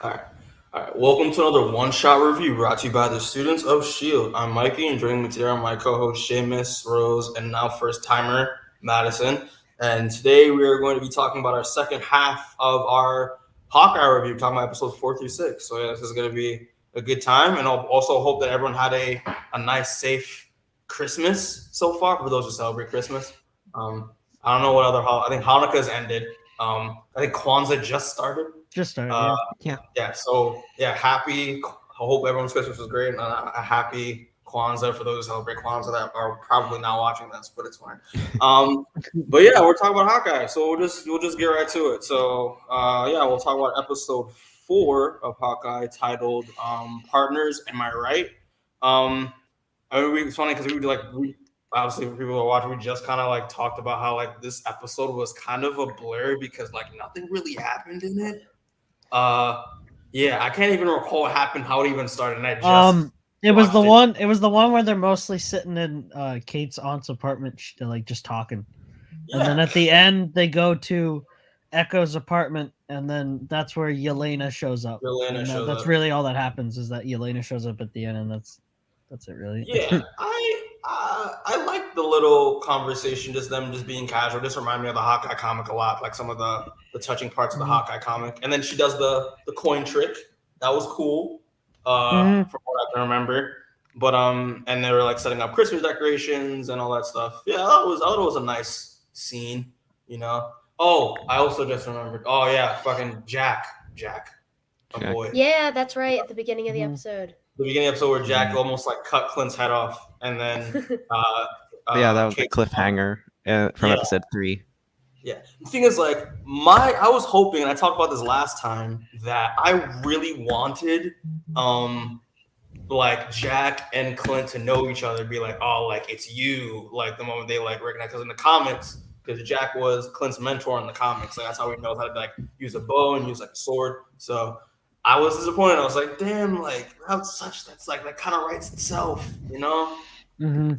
All right. All right. Welcome to another one-shot review brought to you by the students of S.H.I.E.L.D. I'm Mikey, and joining me today are my co-host Seamus, Rose, and now first-timer Madison. And today we are going to be talking about our second half of our Hawkeye review, talking about episodes 4 through 6. So yeah, this is going to be a good time, and I'll also hope that everyone had a nice, safe Christmas so far for those who celebrate Christmas. I don't know what other I think Hanukkah's ended. I think Kwanzaa just started. Just started, Uh, yeah. yeah, so yeah, happy. I hope everyone's Christmas was great. And a happy Kwanzaa for those who celebrate Kwanzaa that are probably not watching this, but it's fine. But yeah, we're talking about Hawkeye, so we'll just get right to it. So yeah, we'll talk about episode 4 of Hawkeye titled "Partners." Am I right? Um, I mean, it's funny because we obviously for people who are watching, we just kind of like talked about how like this episode was kind of a blur because like nothing really happened in it. Uh, yeah, I can't even recall what happened, how it even started, and I just It was the watched it. one. It was the one where they're mostly sitting in Kate's aunt's apartment, like just talking, and then Yeah, at the end they go to Echo's apartment, and then that's where Yelena shows up, Elena and shows that's up. really all that happens is that Yelena shows up at the end, and that's it really. Yeah, I like the little conversation, just them just being casual. Just remind me of the Hawkeye comic a lot, like some of the touching parts of the Hawkeye comic. And then she does the coin trick. That was cool, from what I can remember. But and they were like setting up Christmas decorations and all that stuff. Yeah, I thought it was a nice scene, you know. Oh, I also just remembered. Oh yeah, fucking Jack, a Jack. boy. Yeah, that's right. At the beginning of the episode. The beginning episode where Jack almost like cut Clint's head off, and then Yeah, that was the Kate, cliffhanger from yeah, episode 3. yeah. The thing is, like, I was hoping, and I talked about this last time, that I really wanted, like Jack and Clint to know each other, be like, oh, like it's you, like the moment they like recognize, because in the comics, because Jack was Clint's mentor in the comics, like that's how he knows how to like use a bow and use like a sword. So I was disappointed. I was like, damn, like that's like that kind of writes itself, you know.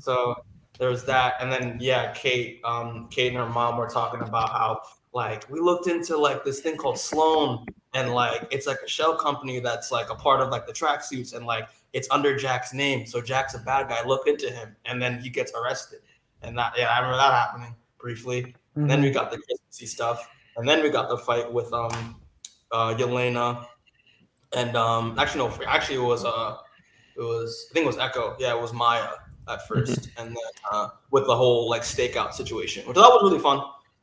So there was that, and then yeah, Kate and her mom were talking about how like we looked into like this thing called Sloan, and like it's like a shell company that's like a part of like the tracksuits, and like it's under Jack's name, so Jack's a bad guy. Look into him, and then he gets arrested, and that I remember that happening briefly. And then we got the Christmassy stuff, and then we got the fight with Yelena, and actually it was I think it was Echo. Yeah, it was Maya at first, and then with the whole like stakeout situation, which I thought was really fun.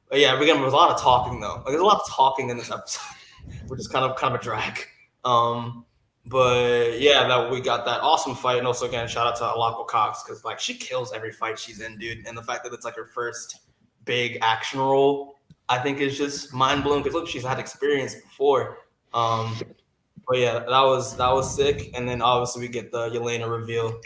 But yeah, again, there was a lot of talking though. Like there's a lot of talking in this episode, which is kind of a drag. But yeah, that we got that awesome fight, and also again, shout out to Alaqua Cox because like she kills every fight she's in, dude. And the fact that it's like her first big action role, I think is just mind blowing. Because look, she's had experience before. But yeah, that was sick. And then obviously we get the Yelena reveal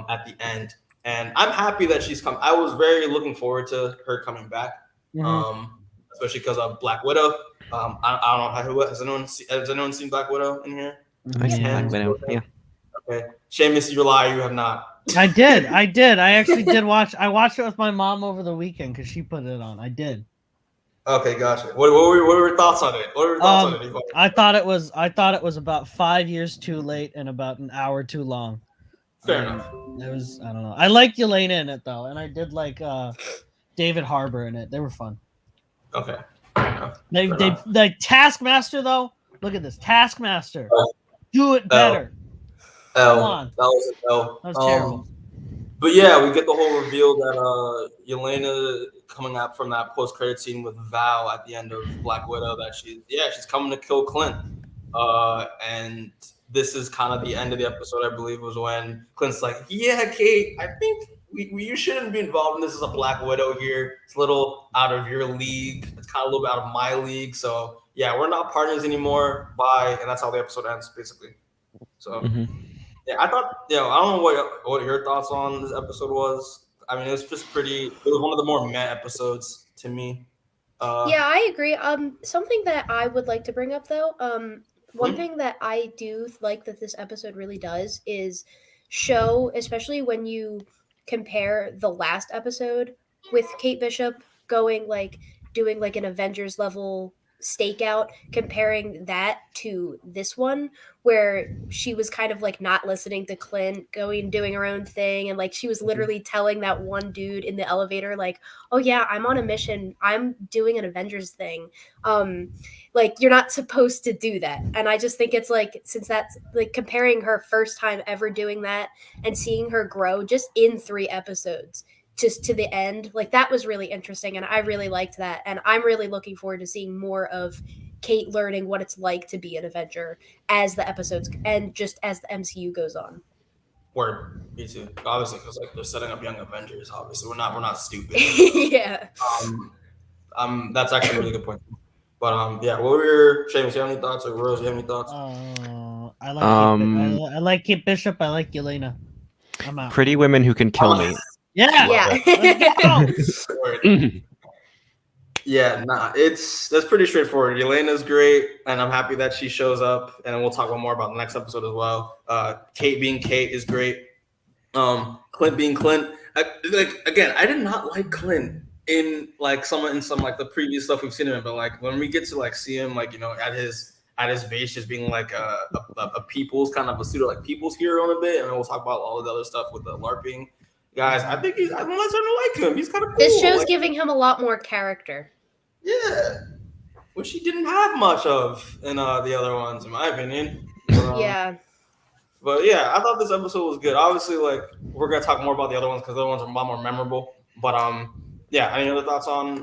at the end, and I'm happy that she's come. I was very looking forward to her coming back, especially because of Black Widow. I don't know has anyone seen Black Widow in here? I see Black Widow. Yeah. Okay, Seamus, you're lying. You have not. I did. I actually did watch. I watched it with my mom over the weekend because she put it on. I did. Okay, gotcha. What were your thoughts on it? What were your thoughts on it? I thought it was about 5 years too late and about an hour too long. Fair enough. It was, I don't know. I liked Yelena in it though, and I did like David Harbour in it. They were fun. Okay. They like Taskmaster though. Look at this Taskmaster. Do it better. Come on. That was an L. That was terrible. But yeah, we get the whole reveal that Yelena coming out from that post-credit scene with Val at the end of Black Widow that she's coming to kill Clint. And this is kind of the end of the episode, I believe, was when Clint's like, yeah, Kate, I think you shouldn't be involved in this as a Black Widow here. It's a little out of your league. It's kind of a little bit out of my league. So yeah, we're not partners anymore. Bye. And that's how the episode ends, basically. So yeah, I thought, I don't know what your thoughts on this episode was. I mean, it was just it was one of the more meh episodes to me. Yeah, I agree. Something that I would like to bring up though, one thing that I do like that this episode really does is show, especially when you compare the last episode with Kate Bishop doing like an Avengers level stakeout, comparing that to this one where she was kind of like not listening to Clint, going and doing her own thing, and like she was literally telling that one dude in the elevator like, oh yeah, I'm on a mission, I'm doing an Avengers thing, like you're not supposed to do that. And I just think it's like, since that's like comparing her first time ever doing that and seeing her grow just in 3 episodes just to the end, like that was really interesting, and I really liked that, and I'm really looking forward to seeing more of Kate learning what it's like to be an Avenger as the episodes and just as the MCU goes on. Word, me too. Obviously, because like they're setting up young Avengers. Obviously, we're not stupid. Yeah. That's actually a really good point. But yeah, what were your Seamus? You have any thoughts, or Rose? You have any thoughts? I like Kate Bishop. I like Yelena. I'm out. Pretty women who can kill me. Yeah. Let's go. Yeah, that's pretty straightforward. Yelena's great, and I'm happy that she shows up, and we'll talk more about the next episode as well. Kate being Kate is great. Clint being Clint. I did not like Clint in some like the previous stuff we've seen him in, but like when we get to like see him like at his base just being like a people's kind of a pseudo like people's hero in a bit, and then we'll talk about all the other stuff with the LARPing guys. I think I'm starting to like him. He's kind of cool. This show's giving him a lot more character. Yeah, which he didn't have much of in the other ones, in my opinion. Yeah. But yeah, I thought this episode was good. Obviously, like we're gonna talk more about the other ones because the other ones are a lot more memorable. But yeah. Any other thoughts on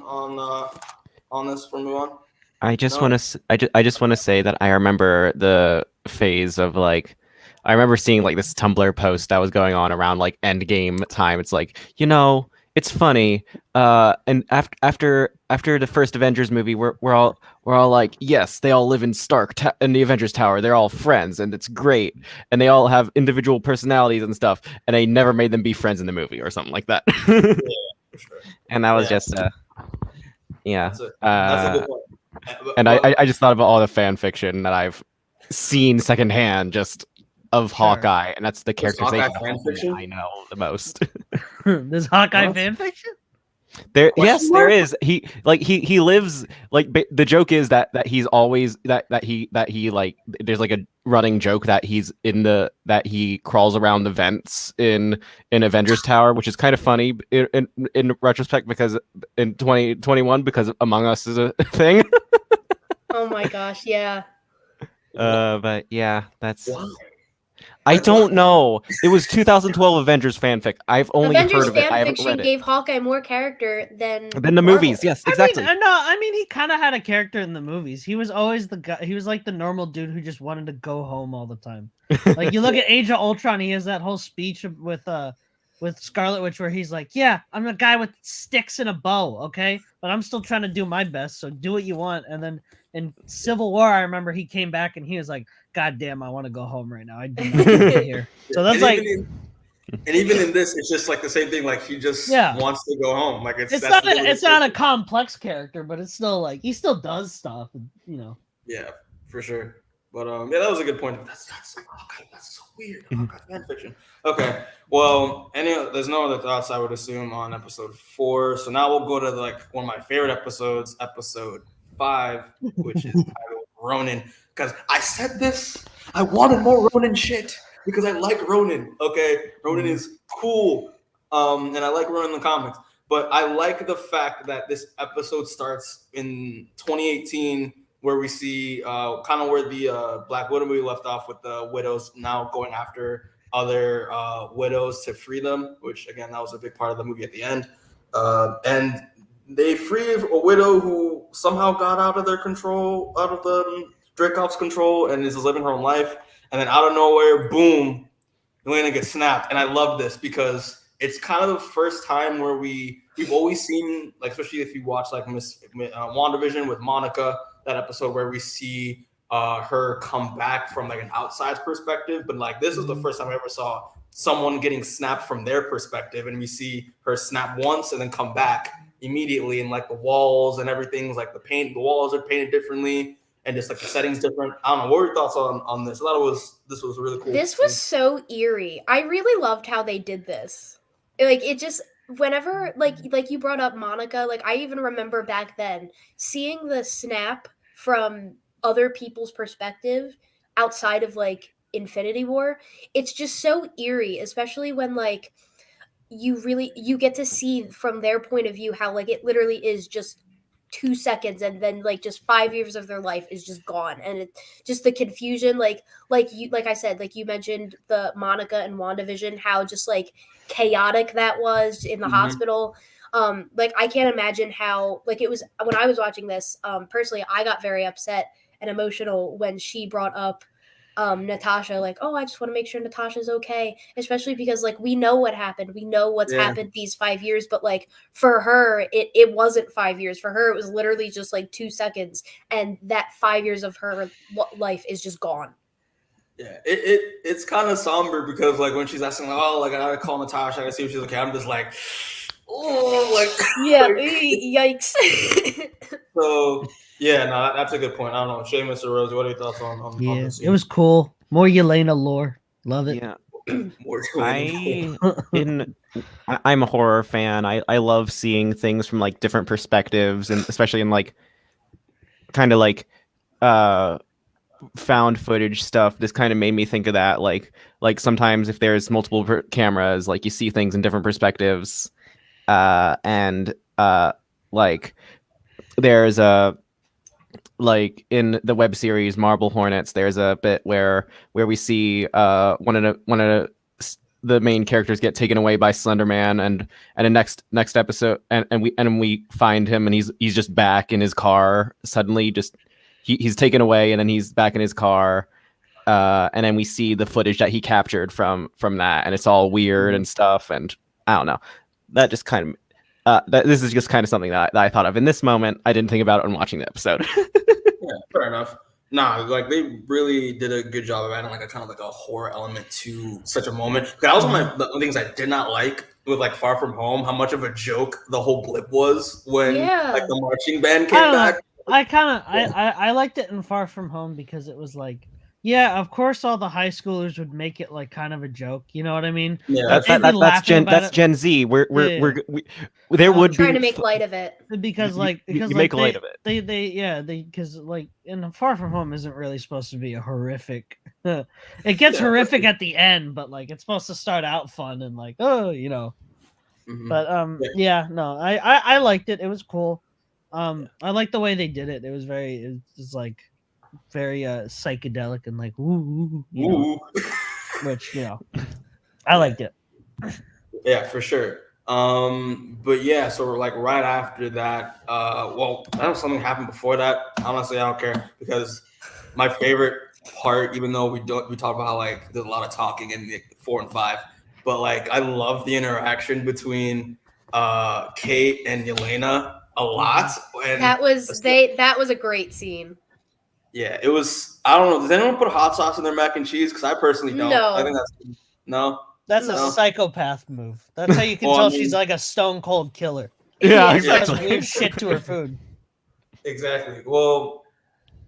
this from move on? I just want to say that I remember the phase of like. I remember seeing like this Tumblr post that was going on around like Endgame time. It's like, it's funny. And after the first Avengers movie, we're all like, yes, they all live in in the Avengers Tower. They're all friends, and it's great. And they all have individual personalities and stuff. And they never made them be friends in the movie or something like that. Yeah, for sure. And that was just, yeah. That's a good point. And I just thought about all the fan fiction that I've seen secondhand, just of Hawkeye, and that's the characterization I know the most. There's Hawkeye fan fiction? There is. He lives like the joke is that he's always that he like there's like a running joke that that he crawls around the vents in Avengers Tower, which is kind of funny in retrospect because in 2021 because Among Us is a thing. Oh my gosh, yeah. But yeah, that's. I don't know. It was 2012 Avengers fanfic. I've only heard of it. I haven't read it. Gave Hawkeye more character than the movies. Yes, exactly. I mean, he kind of had a character in the movies. He was always the guy. He was like the normal dude who just wanted to go home all the time. Like you look at Age of Ultron, he has that whole speech with Scarlet Witch where he's like, "Yeah, I'm a guy with sticks and a bow, okay, but I'm still trying to do my best. So do what you want." And then in Civil War, I remember he came back and he was like, God damn, I want to go home right now. I do not want to be here. So that's and even in this, it's just like the same thing. Like he just wants to go home. Like it's not a complex character, but it's still like he still does stuff. Yeah, for sure. But yeah, that was a good point. That's so weird. Fan fiction. Okay. Well, there's no other thoughts I would assume on episode 4. So now we'll go to like one of my favorite episodes, episode 5, which is titled Ronin. Because I said this, I wanted more Ronin shit because I like Ronin. Okay, Ronin is cool, and I like Ronin in the comics. But I like the fact that this episode starts in 2018, where we see kind of where the Black Widow movie left off, with the widows now going after other widows to free them. Which again, that was a big part of the movie at the end, and they free a widow who somehow got out of their control, out of the Dreykov's control, and is living her own life. And then out of nowhere, boom, Elena gets snapped. And I love this because it's kind of the first time where we've always seen, like, especially if you watch like WandaVision with Monica, that episode where we see her come back from like an outside perspective. But like this is the first time I ever saw someone getting snapped from their perspective, and we see her snap once and then come back immediately, and like the walls and everything's like the walls are painted differently. And just like the setting's different. I don't know. What were your thoughts on this? I thought this was really cool. This was so eerie. I really loved how they did this. Like it just whenever like you brought up Monica, like I even remember back then seeing the snap from other people's perspective outside of like Infinity War, it's just so eerie, especially when like you get to see from their point of view how like it literally is just 2 seconds, and then like just 5 years of their life is just gone, and it just the confusion, like I said, like you mentioned the Monica and WandaVision, how just like chaotic that was in the hospital. Like I can't imagine how like it was when I was watching this. Personally, I got very upset and emotional when she brought up Natasha, like, oh, I just want to make sure Natasha's okay, especially because like we know what happened, we know what's happened these 5 years, but like for her it wasn't 5 years. For her it was literally just like 2 seconds, and that 5 years of her life is just gone. Yeah, it's kind of somber because like when she's asking like, oh, like I gotta call Natasha, I gotta see if she's okay, I'm just like, oh, like yeah, like, yikes. So yeah, no, that's a good point. I don't know, Seamus or Rosie, what are your thoughts on this scene? It was cool. More Yelena lore. Love it. Yeah. More I'm a horror fan. I love seeing things from like different perspectives, and especially in like kind of like found footage stuff. This kind of made me think of that. Like sometimes if there's multiple cameras, like you see things in different perspectives, and like there's a like in the web series Marble Hornets, there's a bit where we see one of the main characters get taken away by Slender Man, and in next episode, and we find him, and he's just back in his car suddenly. Just he's taken away, and then he's back in his car, and then we see the footage that he captured from that, and it's all weird and stuff, and I don't know. That just kind of this is just kind of something that I thought of in this moment. I didn't think about it when watching the episode. Yeah, fair enough. Nah, like they really did a good job of adding like a kind of like a horror element to such a moment. Because that was one of the things I did not like with like Far From Home, how much of a joke the whole blip was when like the marching band came back. I liked it in Far From Home because it was like, yeah, of course all the high schoolers would make it like kind of a joke. You know what I mean? Yeah, that's Gen Z. There would be trying to make light of it because you like make light of it. They because like in Far From Home isn't really supposed to be a horrific. It gets horrific at the end, but like it's supposed to start out fun and like Mm-hmm. But I liked it. It was cool. I liked the way they did it. It was like very psychedelic and like ooh, which I liked it. Yeah, for sure. But yeah, so we're like right after that. Well, I know something happened before that. Honestly, I don't care because my favorite part, even though we talk about how like there's a lot of talking in the 4 and 5, but like I love the interaction between Kate and Yelena a lot. And that was a great scene. Yeah, it was. I don't know. Does anyone put hot sauce in their mac and cheese? Because I personally don't. No. I think that's a psychopath move. That's how you can tell she's like a stone cold killer. Yeah, exactly. Weird shit to her food. Exactly. Well,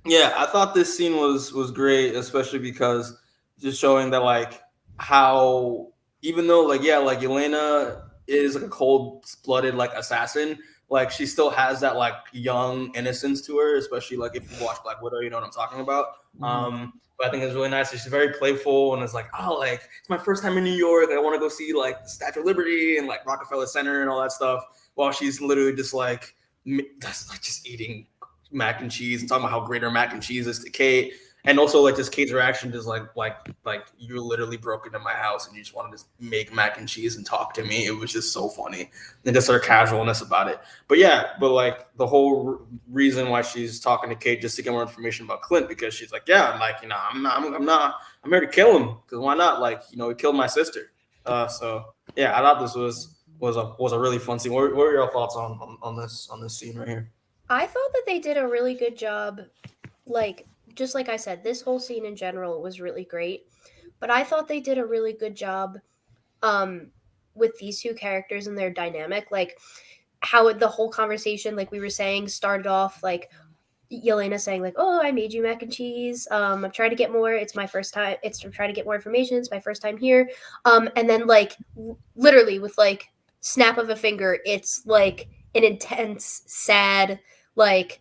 yeah, I thought this scene was great, especially because just showing that like how even though like Yelena is like a cold-blooded like assassin, like she still has that like young innocence to her, especially like if you watch Black Widow, you know what I'm talking about. But I think it's really nice. She's very playful and it's like, oh, like it's my first time in New York. I want to go see like the Statue of Liberty and like Rockefeller Center and all that stuff. While she's literally just like just eating mac and cheese and talking about how great her mac and cheese is to Kate. And also like just Kate's reaction is like you literally broke into my house and you just wanted to make mac and cheese and talk to me. It was just so funny and just her casualness about it. But yeah, like the whole reason why she's talking to Kate just to get more information about Clint, because she's like, yeah, like I'm here to kill him because why not? Like he killed my sister. So yeah, I thought this was a really fun scene. What are your thoughts on this scene right here? I thought that they did a really good job, like. Just like I said, this whole scene in general was really great, but I thought they did a really good job with these two characters and their dynamic, like how the whole conversation, like we were saying, started off like Yelena saying like, oh, I made you mac and cheese. I'm trying to get more. It's my first time. I'm trying to get more information. It's my first time here. And then like literally with like snap of a finger, it's like an intense, sad, like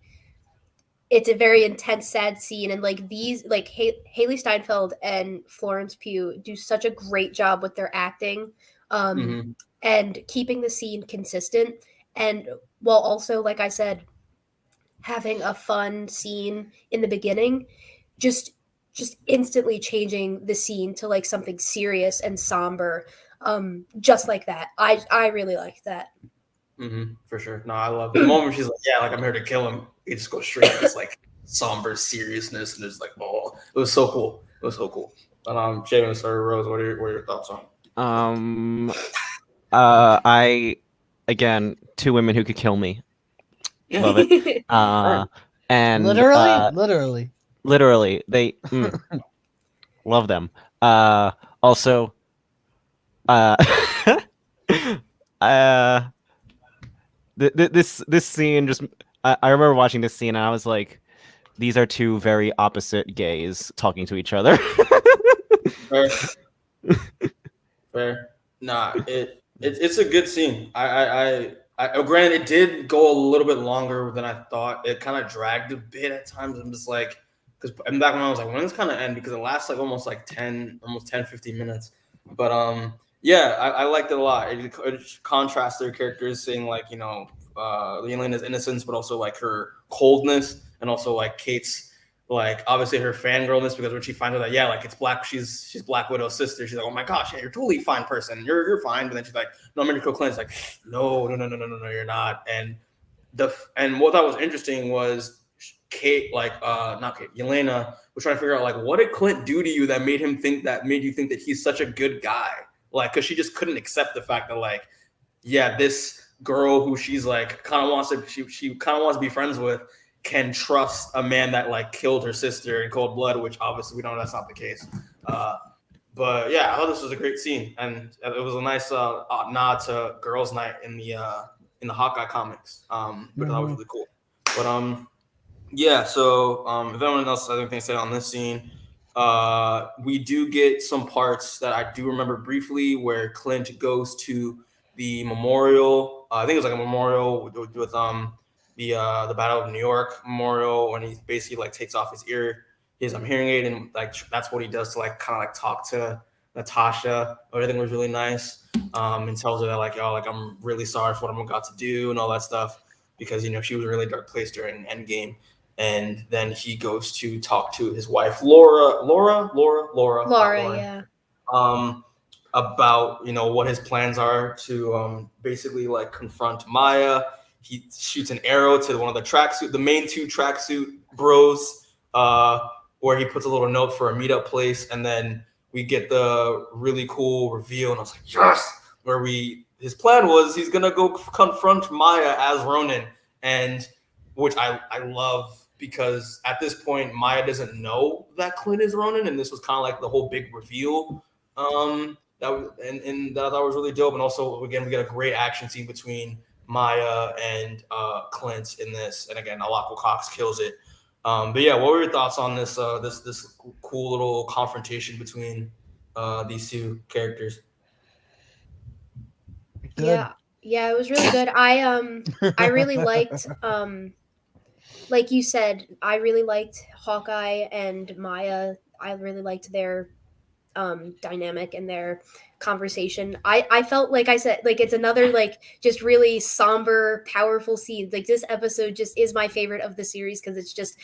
it's a very intense, sad scene, and like these, like Hailee Steinfeld and Florence Pugh do such a great job with their acting, Mhm. and keeping the scene consistent, and while also, like I said, having a fun scene in the beginning, just instantly changing the scene to like something serious and somber, just like that. I really liked that. For sure. No, I love it. The moment she's like, yeah, like I'm here to kill him. It just goes straight to this like somber seriousness, and it's like, oh, it was so cool. It was so cool. But Seamus or Rose, what are your thoughts on? I again, two women who could kill me. Love it. And Literally. they love them. Also, uh, this scene just I remember watching this scene and I was like, these are two very opposite gays talking to each other. Fair. Fair. Nah, it's a good scene. Granted, it did go a little bit longer than I thought. It kind of dragged a bit at times. I'm just like, because back when I was like, when does this kind of end? Because it lasts like almost 10, 15 minutes. But yeah, I liked it a lot. It contrasts their characters, saying like, Elena's innocence, but also like her coldness, and also like Kate's like obviously her fangirlness, because when she finds out that like it's Black, she's Black Widow's sister, she's like, oh my gosh, yeah, you're totally fine person, you're fine. But then she's like, no, I'm gonna kill Clint. It's like, no, you're not. And what I thought was interesting was Kate, not Kate, Elena was trying to figure out like, what did Clint do to you that made you think that he's such a good guy? Like, because she just couldn't accept the fact that like, yeah, this girl who she's like kind of wants to be friends with can trust a man that like killed her sister in cold blood, which obviously we know that's not the case. But yeah, I thought this was a great scene, and it was a nice nod to Girls' Night in the Hawkeye comics. But that was really cool. But yeah. So if anyone else has anything to say on this scene, we do get some parts that I do remember briefly, where Clint goes to the memorial. I think it was like a memorial with the Battle of New York memorial, when he basically like takes off his hearing aid, and like that's what he does to like kind of like talk to Natasha. Everything was really nice. And tells her that like, oh, like I'm really sorry for what I'm about to do and all that stuff, because she was in a really dark place during Endgame. And then he goes to talk to his wife, Laura, yeah. About what his plans are to basically like confront Maya. He shoots an arrow to one of the main two tracksuit bros, where he puts a little note for a meetup place, and then we get the really cool reveal, and I was like, yes! Where his plan was he's gonna go confront Maya as Ronin, and which I love, because at this point Maya doesn't know that Clint is Ronin, and this was kind of like the whole big reveal. That was really dope, and also again we get a great action scene between Maya and Clint in this, and again Alaqua Cox kills it. But yeah, what were your thoughts on this this cool little confrontation between these two characters? Good. Yeah, it was really good. I really liked like you said, I really liked Hawkeye and Maya. I really liked their dynamic and their conversation. I felt, like I said, like it's another like just really somber, powerful scene. Like this episode just is my favorite of the series, because it's just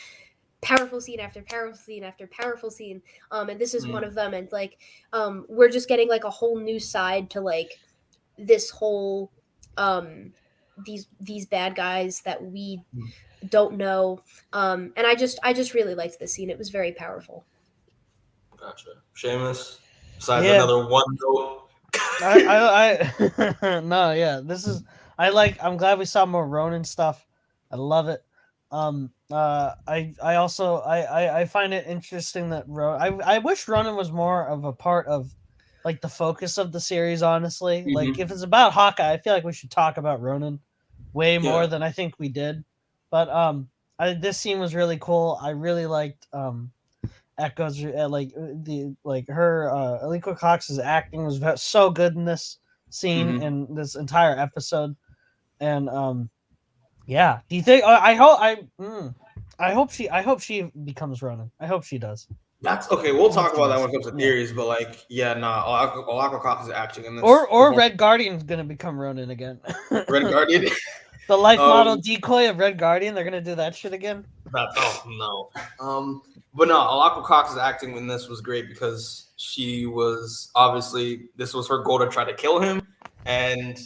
powerful scene after powerful scene after powerful scene. And this is one of them. And like we're just getting like a whole new side to like this whole these bad guys that we don't know. And I just really liked this scene. It was very powerful. Gotcha. Seamus, besides another one note. No, yeah. I'm glad we saw more Ronin stuff. I love it. I also find it interesting that I wish Ronin was more of a part of like the focus of the series, honestly. Like if it's about Hawkeye, I feel like we should talk about Ronin way more than I think we did. But this scene was really cool. I really liked Echo's Alaqua Cox's acting was so good in this scene and this entire episode. And yeah, do you think? I hope I hope she becomes Ronin. I hope she does. That's okay. We'll I talk hope she about that does. when it comes to Yeah. theories, but like, yeah, nah. Alaqua Cox is acting in this. Or Red Guardian's gonna become Ronin again. Red Guardian. The life model decoy of Red Guardian. They're gonna do that shit again. No. But no, Alaqua Cox's acting in this was great because she was obviously this was her goal to try to kill him, and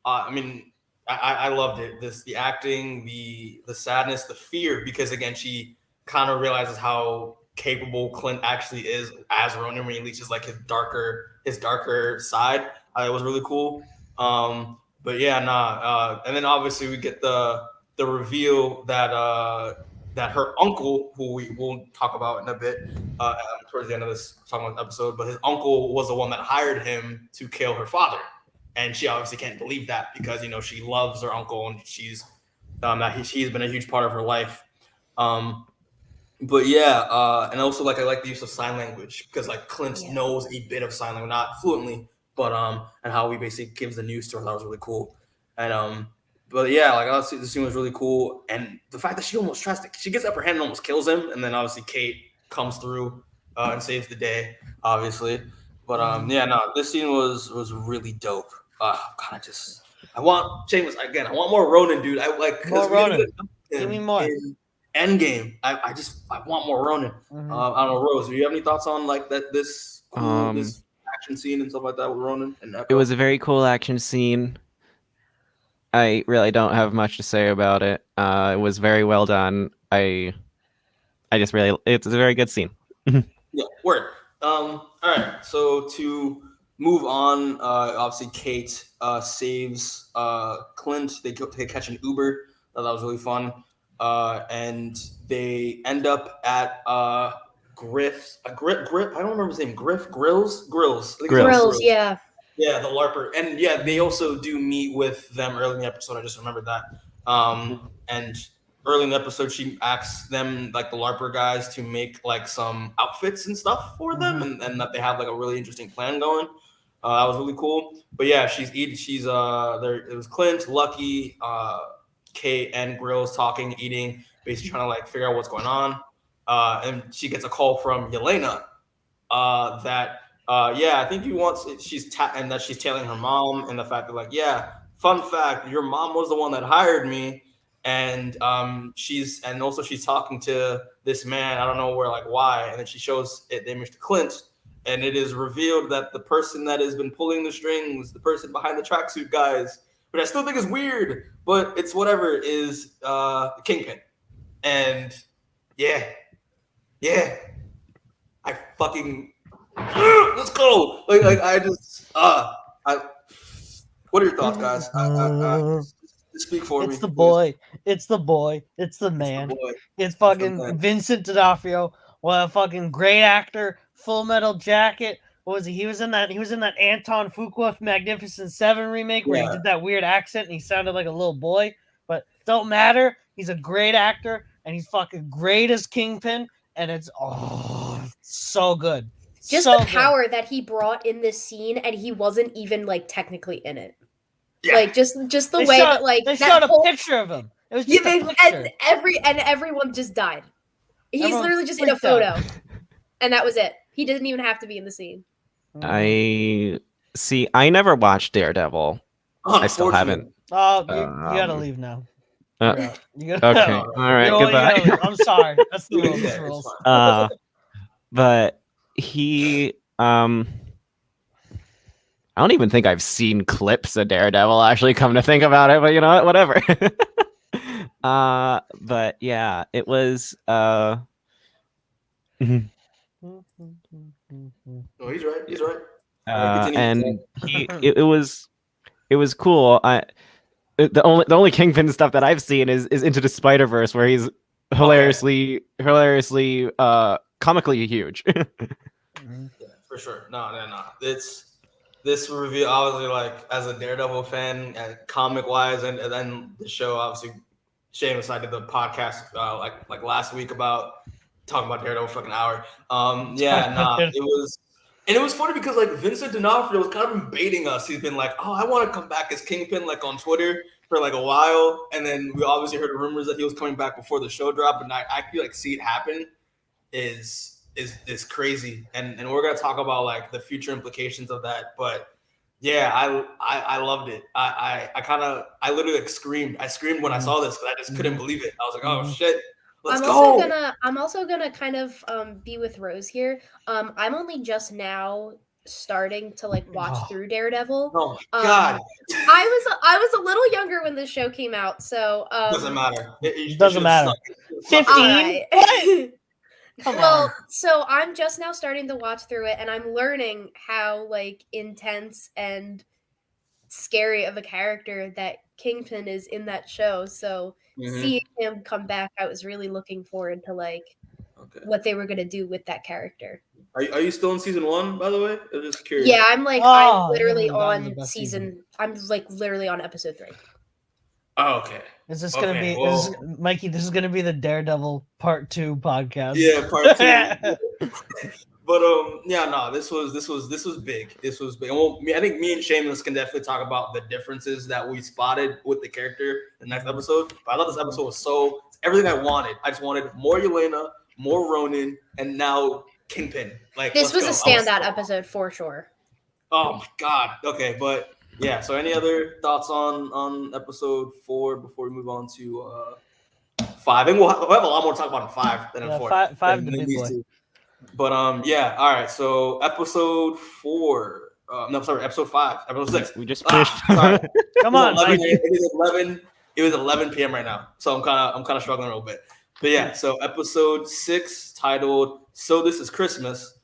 I mean, I loved it. The acting, the sadness, the fear, because again, she kind of realizes how capable Clint actually is as Ronin when he reaches like his darker side. It was really cool. But yeah, and then obviously we get the reveal that that her uncle, who we will talk about in a bit, towards the end of this episode, but his uncle was the one that hired him to kill her father, and she obviously can't believe that because she loves her uncle and she's he's been a huge part of her life. But yeah, and also I like the use of sign language because Clint knows a bit of sign language, not fluently, but and how he basically gives the news to her. That was really cool. And but yeah, obviously the scene was really cool, and the fact that she almost tries to, she gets upper hand and almost kills him, and then obviously Kate comes through and saves the day, obviously. But yeah, no, this scene was really dope. God, I want Seamus again. I want more Ronin, dude. I like more Ronin. Give me more. Endgame. I want more Ronin. I don't know, Rose. Do you have any thoughts on this action scene and stuff like that with Ronin and Echo? It was a very cool action scene. I really don't have much to say about it. It was very well done. It's a very good scene. Yeah, word. All right. So to move on, obviously Kate saves Clint. They catch an Uber. That was really fun. And they end up at Griff's. Griff. I don't remember his name. Grills. Yeah. Yeah, the LARPer. And yeah, they also do meet with them early in the episode. I just remembered that. And early in the episode, she asks them, the LARPer guys, to make some outfits and stuff for them, and that they have a really interesting plan going. That was really cool. But yeah, she's there. It was Clint, Lucky, Kate, and Grills talking, eating, basically trying to figure out what's going on. And she gets a call from Yelena that. I think she's telling her mom, and the fact that fun fact, your mom was the one that hired me, and she's talking to this man, I don't know why, and then she shows the image to Clint, and it is revealed that the person that has been pulling the strings, the person behind the tracksuit guys, which I still think is weird, but it's whatever, is the Kingpin. And yeah, I fucking let's go. What are your thoughts, guys? Speak for me. It's the boy. It's the boy. It's the man. It's fucking Vincent D'Onofrio. What a fucking great actor. Full Metal Jacket. What was he? He was in that Anton Fuqua Magnificent Seven remake where he did that weird accent and he sounded like a little boy. But don't matter. He's a great actor and he's fucking great as Kingpin. And it's so good. Just so the power that he brought in this scene, and he wasn't even technically in it. Yeah. Just the way that they showed a picture of him. It was just a picture. And everyone just died. He's literally just in a photo, and that was it. He didn't even have to be in the scene. I never watched Daredevil. I still haven't. Oh, you gotta leave now. Okay. All right. Goodbye. I'm sorry. That's the rules. But he, I don't even think I've seen clips of Daredevil, actually, come to think about it, but you know what, whatever. But yeah, it was, No, he's right. And it was cool. The only Kingpin stuff that I've seen is Into the Spider-Verse, where he's hilariously comically huge. Yeah, for sure. No. It's this review, obviously, as a Daredevil fan, comic wise, and then the show, obviously, Seamus and I did the podcast like last week about talking about Daredevil for an hour. It was funny because Vincent D'Onofrio was kind of been baiting us. He's been like, "Oh, I want to come back as Kingpin," on Twitter, for like a while, and then we obviously heard rumors that he was coming back before the show dropped, and I feel like see it happen is crazy, and we're gonna talk about like the future implications of that. But yeah, I loved it. I literally like screamed. I screamed when I saw this because I just couldn't believe it. I was like, oh shit, let's go. I'm also gonna kind of be with Rose here. I'm only just now starting to like watch through Daredevil. Oh my god. I was a little younger when this show came out, so doesn't matter. It doesn't matter. 15. Right. Well, so I'm just now starting to watch through it, and I'm learning how like intense and scary of a character that Kingpin is in that show. So seeing him come back, I was really looking forward to like what they were gonna do with that character. Are you still in season 1, by the way? I'm just curious. Yeah, I'm literally on season. I'm like literally on episode 3. Oh, okay. Is this gonna be Mikey? This is gonna be the Daredevil Part 2 podcast. Yeah, Part 2. But yeah, no, this was big. This was big. Well, I think me and Seamus can definitely talk about the differences that we spotted with the character in the next episode. But I thought this episode was everything I wanted. I just wanted more Yelena, more Ronin, and now Kingpin. Like this was a standout episode for sure. Oh my god. Okay, but yeah. So any other thoughts on episode 4 before we move on to 5? I think we'll have a lot more to talk about in 5 than in 4. 5 the big boy. 2. But yeah, all right. So episode 4. Episode 5. Episode 6. We just finished. Come on, it is 11. It was 11 p.m. right now, so I'm kind of struggling a little bit. But yeah, so episode 6 titled "So This Is Christmas,"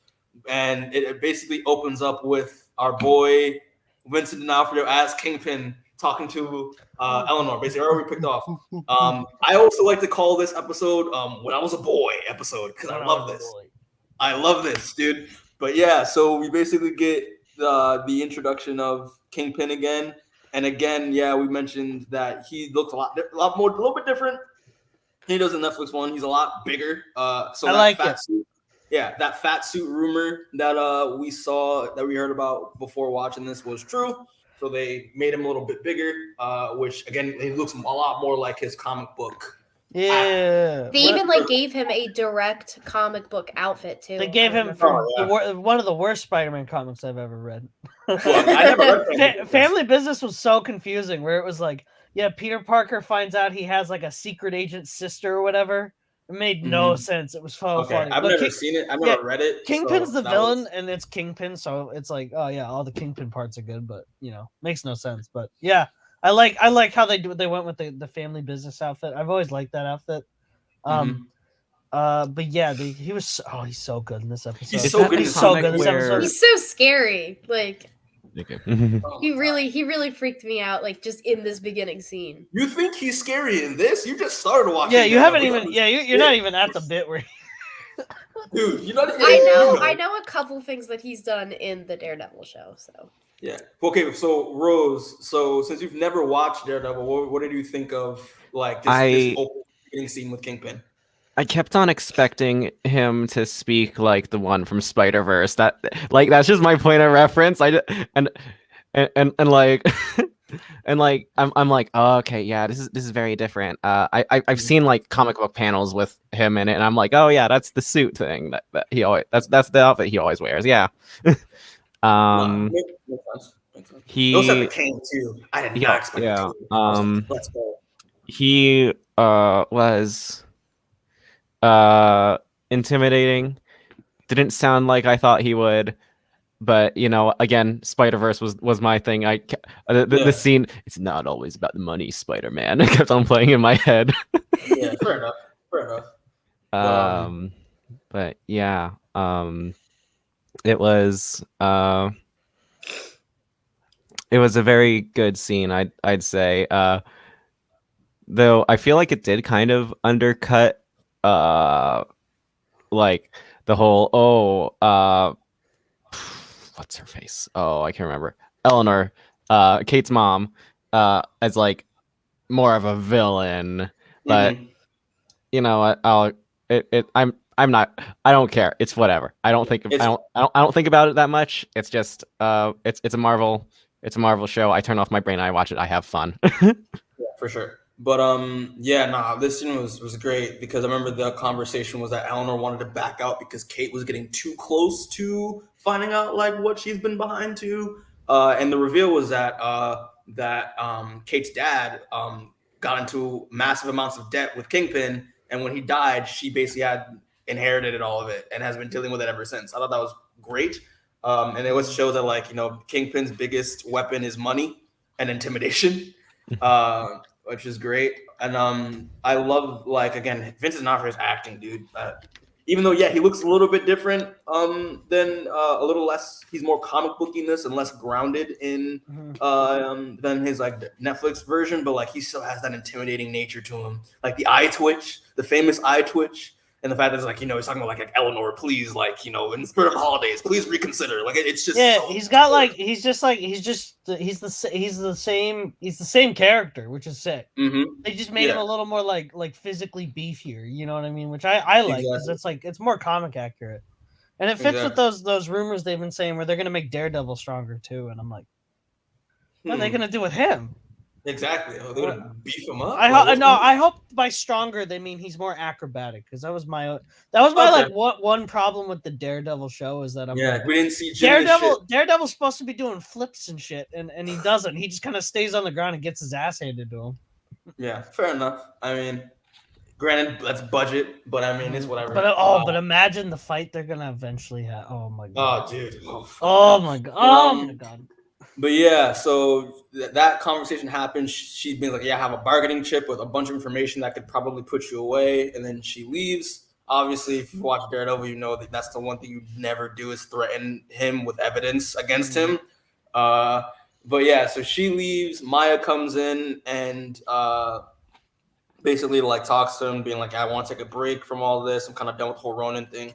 and it basically opens up with our boy Vincent D'Onofrio as Kingpin talking to Eleanor, basically already picked off. I also like to call this episode "When I Was a Boy" episode because I love this. I love this, dude. But yeah, so we basically get the introduction of Kingpin again, and again, yeah, we mentioned that he looks a little bit different. He does the Netflix one. He's a lot bigger. So I like fat it. Suit, yeah, that fat suit rumor that we heard about before watching this was true. So they made him a little bit bigger, which again, he looks a lot more like his comic book. Yeah. They even like gave him a direct comic book outfit too. They gave him one of the worst Spider-Man comics I've ever read. Well, I never read Family Business was so confusing, where it was like, yeah, Peter Parker finds out he has like a secret agent sister or whatever. It made no sense. It was so funny. I've never seen it. I've never read it. Kingpin's the villain, and it's Kingpin, so it's like, oh yeah, all the Kingpin parts are good, but makes no sense. But yeah, I like how they went with the Family Business outfit. I've always liked that outfit. But yeah, he's so good in this episode. He's so good. He's so good in this episode. He's so scary. Like Oh, he really freaked me out. Like just in this beginning scene. You think he's scary in this? You just started watching. Yeah, you haven't even. Yeah, you're not even at the bit where. Dude, you're not even. I know a couple things that he's done in the Daredevil show. So. Yeah. Okay. So Rose. So since you've never watched Daredevil, what did you think of like this opening scene with Kingpin? I kept on expecting him to speak like the one from Spider-Verse. That's just my point of reference. I'm like, oh, okay, yeah, this is very different. I've seen like comic book panels with him in it, and I'm like, oh yeah, that's the suit thing that he always that's the outfit he always wears. Yeah. Makes sense. He also the cane too. I did not expect. Yeah. Let's go. He was intimidating. Didn't sound like I thought he would, but again, Spider-Verse was my thing. The scene, it's not always about the money, Spider-Man. It kept on playing in my head. Yeah, fair enough. But yeah, it was a very good scene, I'd say, though I feel like it did kind of undercut like the whole what's her face? Oh, I can't remember. Eleanor, Kate's mom, as like more of a villain, but I don't care. It's whatever. I don't think about it that much. It's just it's a Marvel It's a Marvel show. I turn off my brain. I watch it. I have fun. Yeah, for sure. But yeah, nah, this scene was great because I remember the conversation was that Eleanor wanted to back out because Kate was getting too close to finding out like what she's been behind to. And the reveal was that Kate's dad got into massive amounts of debt with Kingpin, and when he died, she basically had inherited all of it and has been dealing with it ever since. I thought that was great. And it was shows that like Kingpin's biggest weapon is money and intimidation. Which is great. And I love like again Vincent D'Onofrio's acting, dude. Even though he looks a little bit different than a little less. He's more comic bookiness and less grounded in than his like Netflix version, but like he still has that intimidating nature to him, like the eye twitch, the famous eye twitch. And the fact that it's like, he's talking about like Eleanor, please, like, in the spirit of the holidays, please reconsider. Like, it's just he's got like he's the same character, which is sick. Mm-hmm. They just made him a little more like physically beefier, you know what I mean? Which I like because it's more comic accurate, and it fits with those rumors they've been saying where they're gonna make Daredevil stronger too. And I'm like, what are they gonna do with him? Exactly. They're gonna beef him up. I hope by stronger they mean he's more acrobatic because that was my like one problem with the Daredevil show is that we didn't see Daredevil's supposed to be doing flips and shit and he doesn't. He just kind of stays on the ground and gets his ass handed to him. Yeah, fair enough. I mean, granted that's budget, but I mean it's whatever. But imagine the fight they're gonna eventually have. Oh my god. Oh dude. Oh my god. Oh my god. But yeah, so that conversation happened. She's been like, I have a bargaining chip with a bunch of information that could probably put you away. And then she leaves. Obviously, if you watch Daredevil, you know that that's the one thing you never do is threaten him with evidence against him. But yeah, so she leaves. Maya comes in and basically like talks to him, being like, I want to take a break from all this. I'm kind of done with the whole Ronin thing.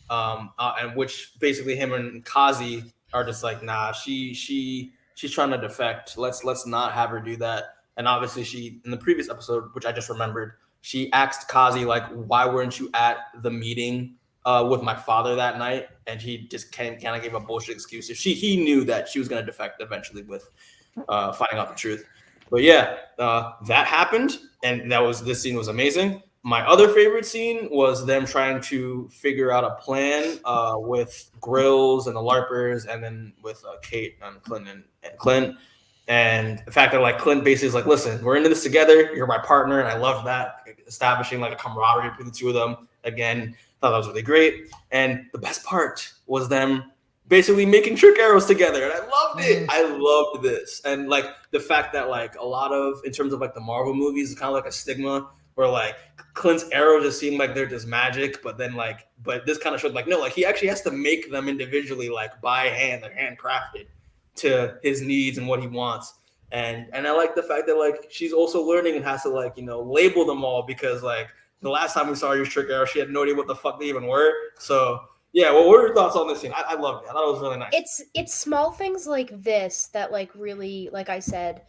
And which basically him and Kazi are just like, nah, she's trying to defect. Let's not have her do that. And obviously she, in the previous episode, which I just remembered, she asked Kazi like, why weren't you at the meeting with my father that night? And he just kind of gave a bullshit excuse. He knew that she was going to defect eventually with finding out the truth. But yeah, that happened, and this scene was amazing. My other favorite scene was them trying to figure out a plan with Grills and the LARPers, and then with Kate and Clint. And the fact that like Clint basically is like, listen, we're into this together. You're my partner, and I love that, establishing like a camaraderie between the two of them. Again, thought that was really great. And the best part was them basically making trick arrows together, and I loved it. I loved this, and like the fact that like a lot of, in terms of like the Marvel movies, it's kind of like a stigma where like Clint's arrows just seem like they're just magic, but this kind of showed like no, like he actually has to make them individually, like by hand, they're handcrafted to his needs and what he wants. And I like the fact that like she's also learning and has to like label them all, because like the last time we saw her use trick arrows, she had no idea what the fuck they even were. So yeah, what were your thoughts on this scene? I loved it. I thought it was really nice. It's small things like this that like really, like I said,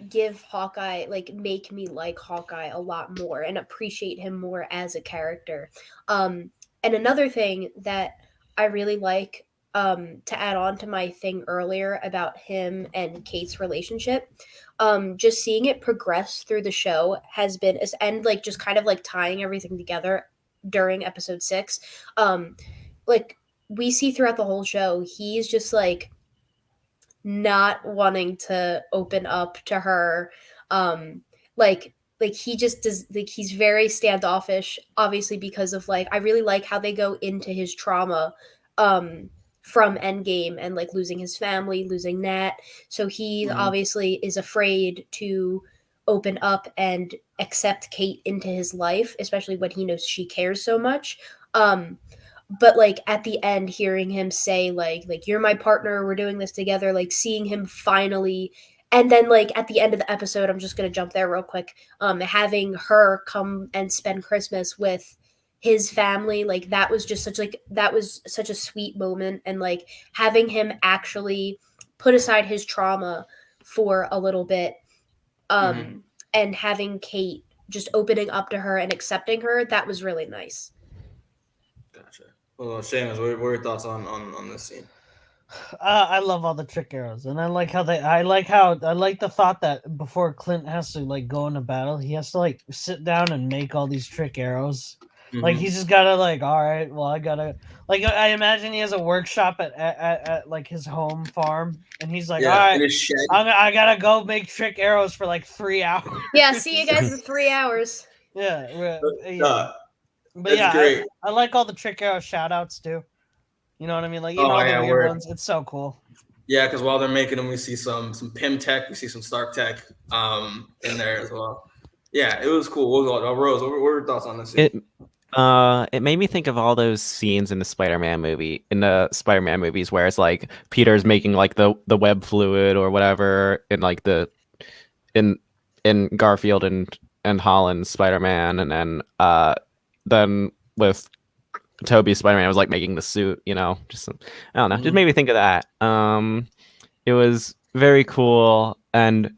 give Hawkeye, like make me like Hawkeye a lot more and appreciate him more as a character. And another thing that I really like, to add on to my thing earlier about him and Kate's relationship, just seeing it progress through the show has been, and like just kind of like tying everything together during episode 6. Like we see throughout the whole show, he's just like not wanting to open up to her. Like he just does, like he's very standoffish, obviously, because of like, I really like how they go into his trauma from Endgame and like losing his family, losing Nat. So he obviously is afraid to open up and accept Kate into his life, especially when he knows she cares so much. But like at the end, hearing him say like you're my partner, we're doing this together, like seeing him finally, and then like at the end of the episode, I'm just gonna jump there real quick, having her come and spend Christmas with his family, like that was just such a sweet moment. And like having him actually put aside his trauma for a little bit, and having Kate just opening up to her and accepting her, that was really nice. Gotcha. Well, Seamus, what are your thoughts on this scene? I love all the trick arrows, and I like the thought that before Clint has to like go into battle, he has to like sit down and make all these trick arrows. Like Mhm. he's just gotta like, all right, well I gotta like I imagine he has a workshop at like his home farm, and he's like, all Yeah, in right, his shed. I gotta go make trick arrows for like 3 hours. Yeah, see you guys in 3 hours. Yeah, Uh, but that's yeah, great. I like all the trick arrow shout outs too. You know what I mean? Like even Oh all the yeah, weird word. ones. It's so cool. Yeah, because while they're making them, we see some Pym tech, we see some Stark tech in there as well. Yeah, it was cool. What was Rose? What were your thoughts on this scene? It made me think of all those scenes in the Spider-Man movies where it's like Peter's making like the web fluid or whatever in like in Garfield and Holland's Spider-Man, and then with Toby's Spider-Man was like making the suit, just I don't know, just made me think of that. It was very cool, and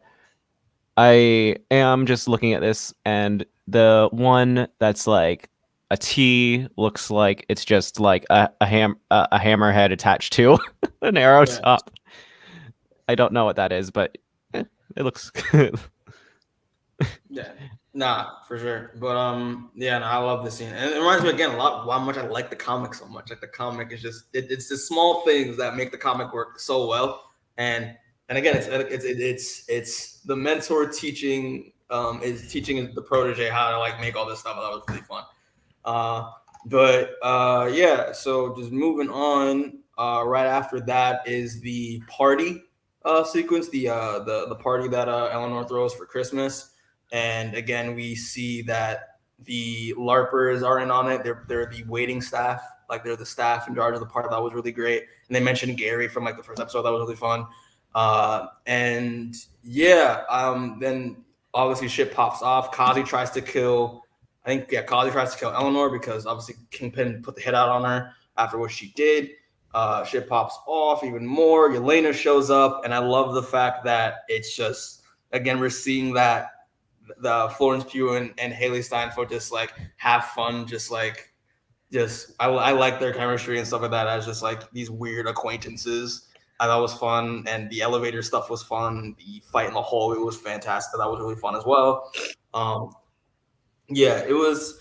I am just looking at this, and the one that's like a T looks like it's just like a hammerhead attached to an arrow Yeah. top. I don't know what that is, but it looks good. Yeah, nah, for sure. But yeah, no, I love this scene, and it reminds me again a lot how much I like the comic so much. Like the comic is just it's the small things that make the comic work so well, and again, it's the mentor teaching is teaching the protege how to like make all this stuff. That was really fun. Yeah, so just moving on. Right after that is the party sequence, the party that Eleanor throws for Christmas. And again, we see that the LARPers are in on it. They're the waiting staff, like they're the staff in charge of the party. That was really great. And they mentioned Gary from like the first episode. That was really fun. And yeah, then obviously shit pops off. Kazi tries to kill. I think Kazi tries to kill Eleanor because obviously Kingpin put the hit out on her after what she did. Shit pops off even more. Yelena shows up, and I love the fact that it's just again we're seeing that the Florence Pugh and Hailee Steinfeld just like have fun, I like their chemistry and stuff like that as just like these weird acquaintances. I thought was fun, and the elevator stuff was fun. The fight in the hallway was fantastic. That was really fun as well. Yeah, it was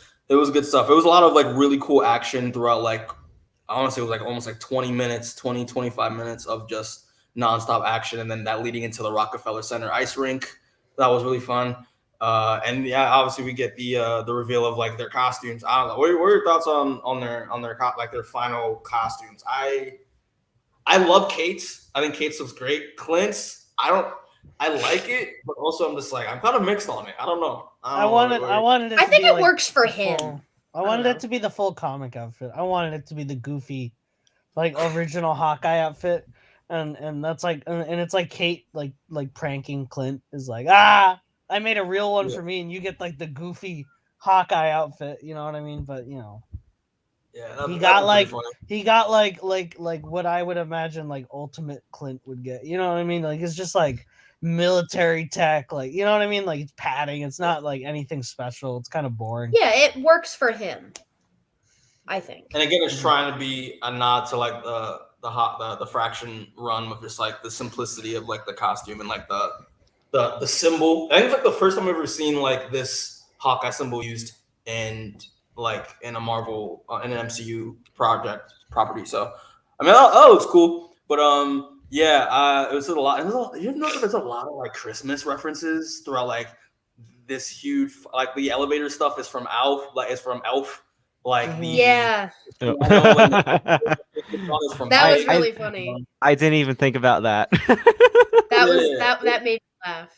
good stuff. It was a lot of like really cool action throughout like honestly it was like almost like 20 minutes, 25 minutes of just nonstop action, and then that leading into the Rockefeller Center ice rink. That was really fun. And yeah, obviously we get the reveal of like their costumes. I don't know. What are your thoughts on like their final costumes? I love Kate's. I think Kate's looks great. Clint's, I like it, but also I'm just like I'm kind of mixed on it. I don't know. I wanted it. I to think be it like works for the him. full- I wanted it to be the full comic outfit. I wanted it to be the goofy, like original Hawkeye outfit, and that's like and it's like Kate like pranking Clint is like I made a real one for me, and you get like the goofy Hawkeye outfit. You know what I mean? But Yeah, he that got was pretty like funny. what I would imagine like Ultimate Clint would get. You know what I mean? Like it's just like military tech, like you know what I mean? Like it's padding. It's not like anything special. It's kind of boring. Yeah, it works for him, I think. And again, it's trying to be a nod to like the fraction run with just like the simplicity of like the costume and like the symbol. I think it's like the first time I've ever seen like this Hawkeye symbol used in like in a Marvel in an MCU property. So I mean, oh, it's cool. But yeah, it was a lot. You know, there's a lot of like Christmas references throughout like this huge like the elevator stuff is from Elf, like it's from Elf. Like the Yeah, I know when the from that was Elf. really funny. I didn't even think about that. That made me laugh.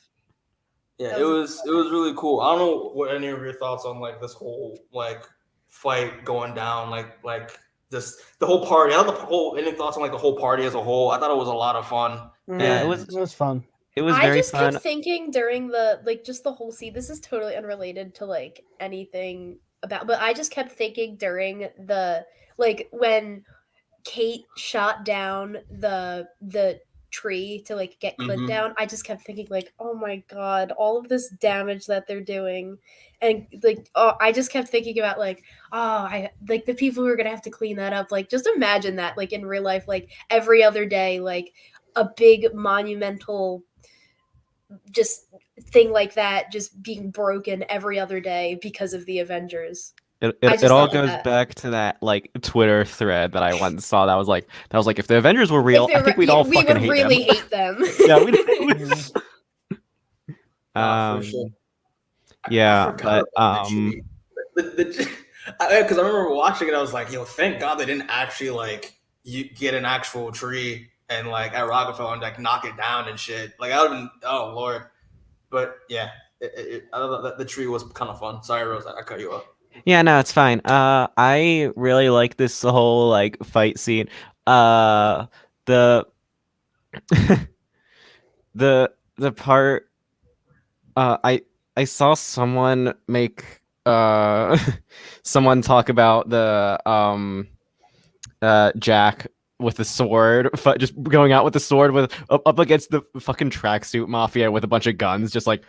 Yeah, That it was was really cool. I don't know what any of your thoughts on like this whole like fight going down, like just the whole party. I don't know the whole any thoughts on like the whole party as a whole. I thought it was a lot of fun. Yeah, it was fun. It was I very just fun. kept thinking during the like just the whole scene. This is totally unrelated to like anything about, but I just kept thinking during the like when Kate shot down the tree to like get Clint Mhm. down, I just kept thinking like, oh my god, all of this damage that they're doing, and like, I just kept thinking about like, I like the people who are gonna have to clean that up. Like, just imagine that like in real life, like every other day, like a big monumental just thing like that just being broken every other day because of the Avengers. I It just all thought of goes that. back to that like Twitter thread that I once saw that was like if the Avengers were real, I think we'd all we fucking would hate really them. hate them. Yeah, we Nah, for sure. I yeah, forgot but about the tree. Because I remember watching it, I was like, yo, thank God they didn't actually like you get an actual tree and like at Rockefeller and like knock it down and shit. Like I would have been, oh lord. But yeah, I thought that the tree was kind of fun. Sorry, Rose, I cut you off. yeah, no, it's fine. I really like this whole like fight scene. The the part I saw someone make someone talk about the Jack with the sword, just going out with the sword with up against the fucking tracksuit mafia with a bunch of guns, just like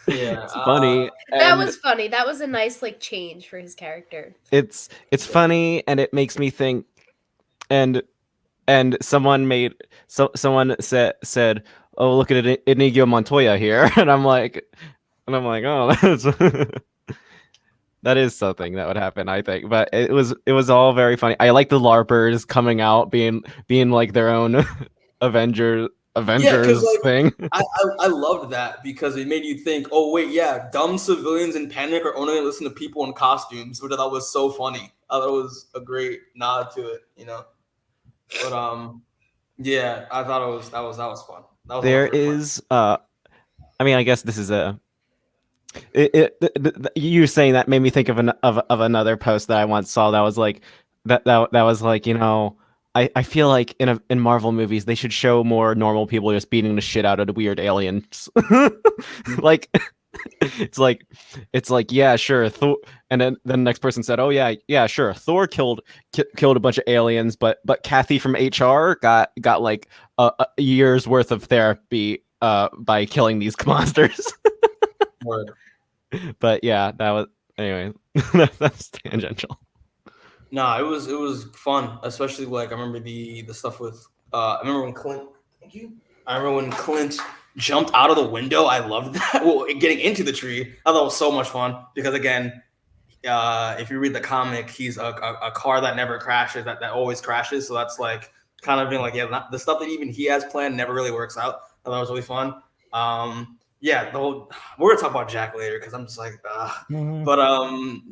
Yeah, it's funny. That and was funny. That was a nice like change for his character. it's funny, and it makes me think. And someone said, "Oh, look at Inigo Montoya here," and I'm like, oh, that is something that would happen, I think. But it was all very funny. I like the LARPers coming out, being like their own Avengers like, thing. I loved that because it made you think, oh wait, yeah, dumb civilians in panic are only gonna listen to people in costumes, which I thought was so funny. I thought it was a great nod to it, you know. But yeah, I thought that was fun. That was There is I mean, I guess this is you saying that made me think of another post that I once saw that was like that was like, you know, I feel like in Marvel movies they should show more normal people just beating the shit out of the weird aliens. Like it's like yeah, sure, Thor, and then the next person said, oh yeah, sure, Thor killed a bunch of aliens, but Kathy from HR got like a year's worth of therapy by killing these monsters. Word. But yeah, that was anyway. That's tangential. No, it was fun, especially like I remember the stuff with I remember when Clint. Thank you. I remember when Clint jumped out of the window. I loved that. Well, getting into the tree, I thought it was so much fun because again, if you read the comic, he's a car that never crashes, that always crashes. So that's like kind of being like, yeah, the stuff that even he has planned never really works out. I thought it was really fun. Yeah, we're gonna talk about Jack later because I'm just like, but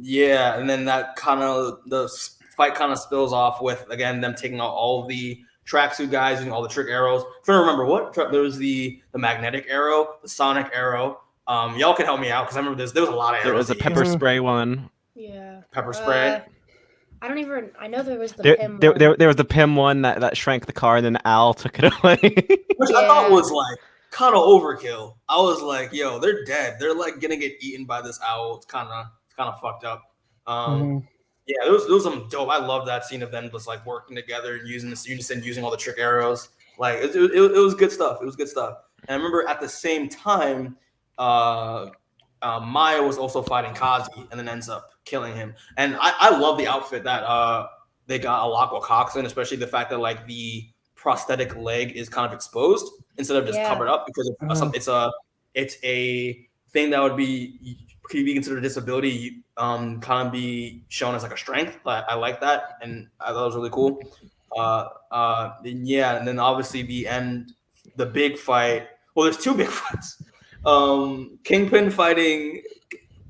yeah, and then that kind of the fight kind of spills off with again them taking out all of the tracksuit guys using all the trick arrows. If I remember what there was the magnetic arrow, the sonic arrow. Y'all can help me out because I remember there was a lot of arrows. There was a pepper spray one. Yeah. Pepper spray. I don't even. I know there was the There Pym there, one. there was the Pym one that shrank the car, and then Al took it away. Which I thought was like kind of overkill. I was like, yo, they're dead. They're like gonna get eaten by this owl. It's kind of fucked up. Yeah, there was some dope. I love that scene of them just like working together and using this unison, using all the trick arrows. Like it was good stuff. It was good stuff. And I remember at the same time, Maya was also fighting Kazi and then ends up killing him. And I love the outfit that they got Alaqua Cox in, especially the fact that like the prosthetic leg is kind of exposed instead of just covered up because it's a thing that could be considered a disability, kind of be shown as like a strength. I like that, and I thought it was really cool. And then obviously the big fight. Well, there's two big fights. Kingpin fighting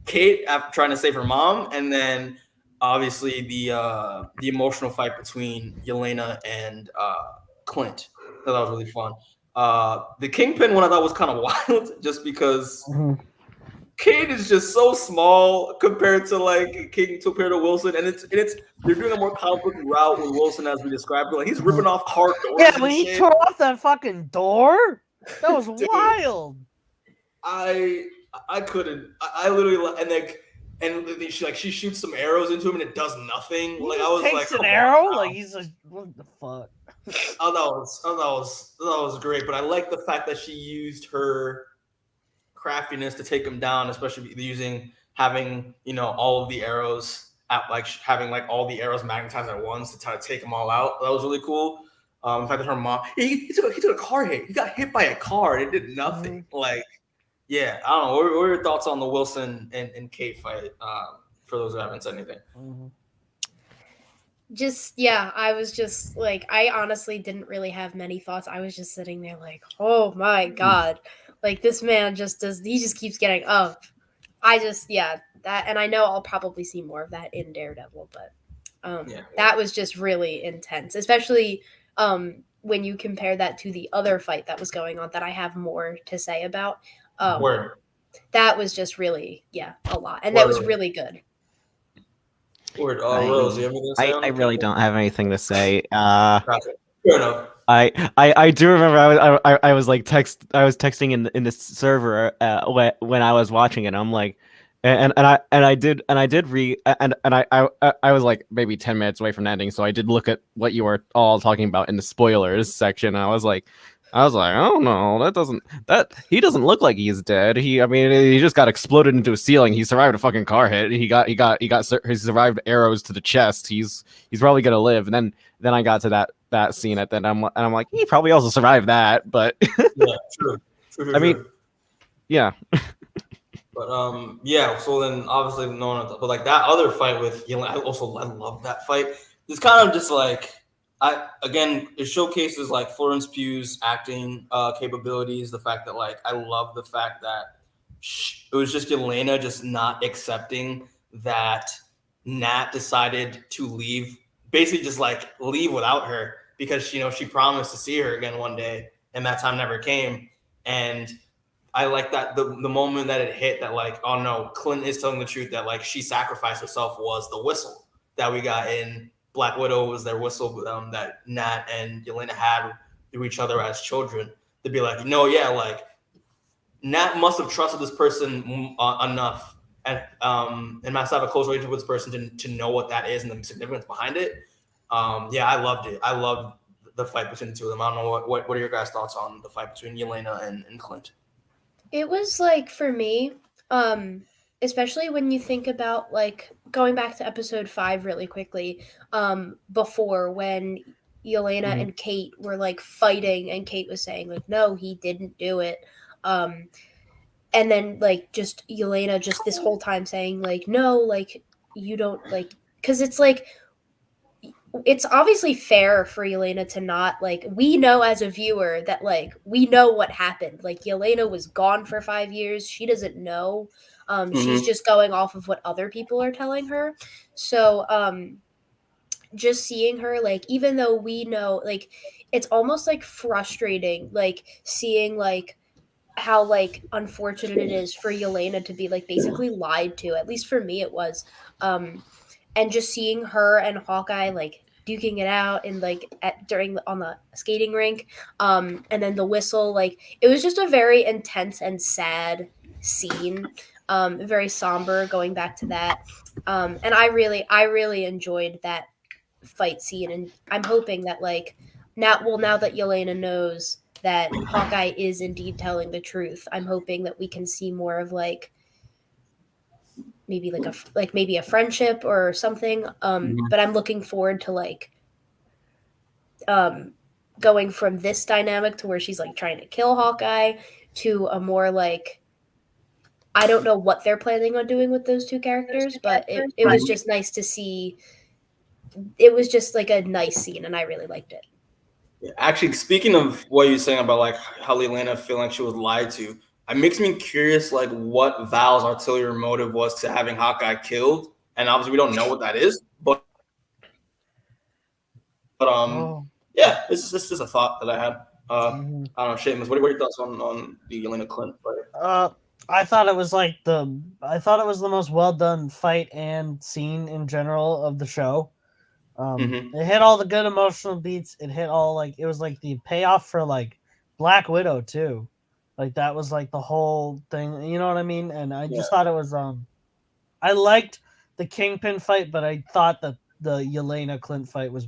Kate after trying to save her mom, and then obviously the emotional fight between Yelena and Clint. I thought that was really fun. The Kingpin one I thought was kind of wild, just because Kate is just so small compared to Wilson, and it's they're doing a more comic book route with Wilson as we described. Like he's ripping off hard doors. Yeah, when he tore off that fucking door, that was wild. I couldn't. I literally and like and she shoots some arrows into him and it does nothing. He Like just I was takes like, an come arrow. on, Like he's like, what the fuck? that was great. But I like the fact that she used her craftiness to take him down, especially having all of the arrows at having like all the arrows magnetized at once to try to take them all out. That was really cool. The fact that her mom he took a car hit. He got hit by a car and it did nothing. Like, yeah, I don't know. What are your thoughts on the Wilson and Kate fight? For those who haven't said anything. I was just like, I honestly didn't really have many thoughts. I was just sitting there like, oh my god, like this man he just keeps getting up. That, and I know I'll probably see more of that in Daredevil, but that was just really intense, especially when you compare that to the other fight that was going on that I have more to say about. That was just really a lot, and that was really good. Rose, you have anything to say I really don't have anything to say. Fair enough. I do remember I was texting in this server when I was watching it. I'm like, and I did read and I was like maybe 10 minutes away from ending, so I did look at what you were all talking about in the spoilers section. And I was like, oh no, he doesn't look like he's dead. He just got exploded into a ceiling. He survived a fucking car hit. He survived arrows to the chest. He's probably gonna live. And then I got to that scene at that. I'm like, he probably also survived that. But yeah, true. I mean, yeah. But so then obviously no one, but like that other fight with Yelena, I love that fight. It's kind of just like it showcases like Florence Pugh's acting capabilities. The fact that like I love the fact that it was just Yelena just not accepting that Nat decided to leave, basically just like leave without her because she promised to see her again one day and that time never came. And I like that the moment that it hit that like, oh no, Clint is telling the truth that like she sacrificed herself was the whistle that we got in Black Widow was their whistle that Nat and Yelena had through each other as children to be like, like Nat must have trusted this person enough and must have a close relationship with this person to know what that is and the significance behind it. I loved it. I loved the fight between the two of them. I don't know what are your guys' thoughts on the fight between Yelena and Clint? It was like for me, especially when you think about like going back to episode 5 really quickly, before when Yelena and Kate were like fighting and Kate was saying like, no, he didn't do it. And then like just Yelena just this whole time saying like, no, like you don't like, because it's like, it's obviously fair for Yelena to not like, we know as a viewer that like we know what happened. Like Yelena was gone for 5 years. She doesn't know. She's just going off of what other people are telling her. So just seeing her like, even though we know, like it's almost like frustrating, like seeing like how like unfortunate it is for Yelena to be like basically lied to. At least for me it was. And just seeing her and Hawkeye like duking it out and like on the skating rink, and then the whistle, like it was just a very intense and sad scene, very somber going back to that, and I really enjoyed that fight scene, and I'm hoping that like now that Yelena knows that Hawkeye is indeed telling the truth, I'm hoping that we can see more of like maybe maybe a friendship or something. But I'm looking forward to like going from this dynamic to where she's like trying to kill Hawkeye to a more like, I don't know what they're planning on doing with those two characters, but it was just nice to see. It was just like a nice scene and I really liked it. Yeah, actually, speaking of what you're saying about like how Yelena feeling like she was lied to, it makes me curious, like what Val's ulterior motive was to having Hawkeye killed, and obviously we don't know what that is. But yeah, it's just a thought that I had. I don't know, Seamus, what are your thoughts on the Yelena Clint fight? I thought it was the most well done fight and scene in general of the show. It hit all the good emotional beats. It hit all like, it was like the payoff for like Black Widow too. Like that was like the whole thing, you know what I mean? And I just thought it was I liked the Kingpin fight, but I thought that the Yelena Clint fight was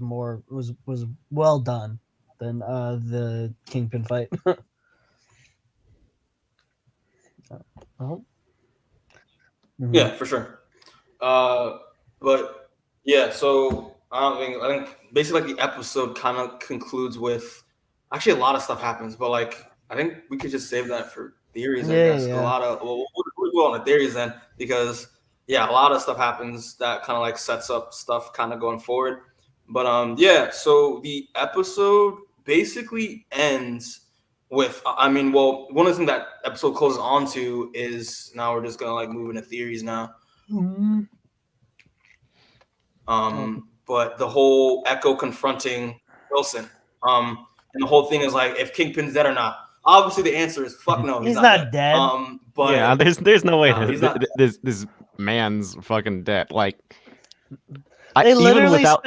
well done than the Kingpin fight. Oh. Mhm. Yeah, for sure. But yeah, so I think basically like the episode kind of concludes with actually a lot of stuff happens, but like I think we could just save that for theories. I Yeah, guess yeah. a lot of we'll go on the theories then because yeah, a lot of stuff happens that kind of like sets up stuff kind of going forward. But yeah, so the episode basically ends with I mean, well, one of the things that episode closes on to is now we're just gonna like move into theories now. Mhm. But the whole Echo confronting Wilson, and the whole thing is like if Kingpin's dead or not. Obviously, the answer is fuck no, He's not dead. But yeah, there's no way no, he's not dead. this man's fucking dead. Like, They even literally without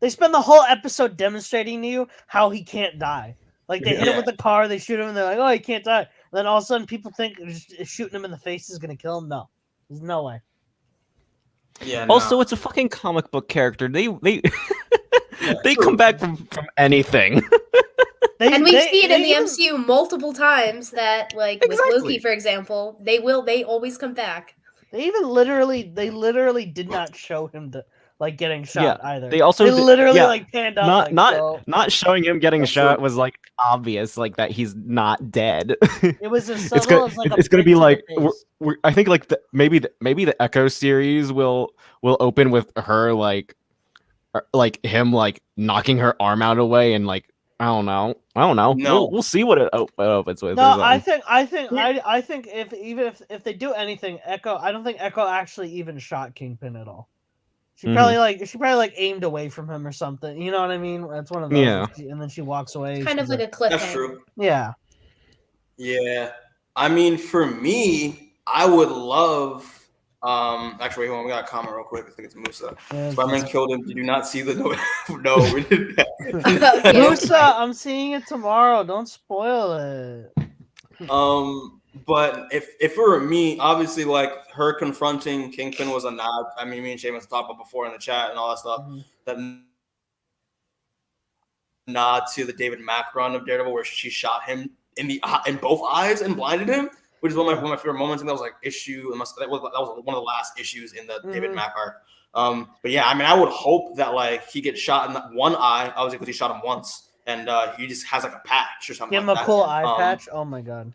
spend the whole episode demonstrating to you how he can't die. Like they hit him Yeah. with the car, they shoot him, and they're like, "Oh, he can't die." And then all of a sudden, people think just shooting him in the face is gonna kill him. No, there's no way. Yeah. also no. it's a fucking comic book character. They Yeah, they true. come back from anything. And we've They- seen in they the even- MCU multiple times that, like with Exactly. Loki, for example, they always come back. They literally did not show him like getting shot either. They also they did- literally yeah, like panned up. not showing him getting That's shot true. was like obvious, like that he's not dead. It was as it's subtle gonna, as like it's a gonna be prick like to the face. I think like maybe the Echo series will open with her like him like knocking her arm out away and like I don't know. No. We'll see what it opens with. No, or I something. think I think if they do anything, Echo, I don't think Echo actually even shot Kingpin at all. She probably like aimed away from him or something. You know what I mean? That's one of those. Yeah. And then she walks away. Kind of she's like a cliffhanger. That's true. yeah. Yeah. I mean, for me, I would love. Actually, hold on, we got a comment real quick. I think it's Musa. Yeah, Spider-Man killed him. Did you not see the no? We didn't. Okay. Musa, I'm seeing it tomorrow. Don't spoil it. But if it were me, obviously, like her confronting Kingpin was a nod. I mean, me and Seamus talked about before in the chat and all that stuff. Mhm. That nod to the David Mack run of Daredevil, where she shot him in both eyes and blinded him, which is one of my favorite moments. And that was like that was one of the last issues in the David Mack arc. But yeah, I mean, I would hope that like he gets shot in that one eye, obviously because he shot him once, and he just has like a patch or something. Give him like a that. cool eye patch. Oh my god.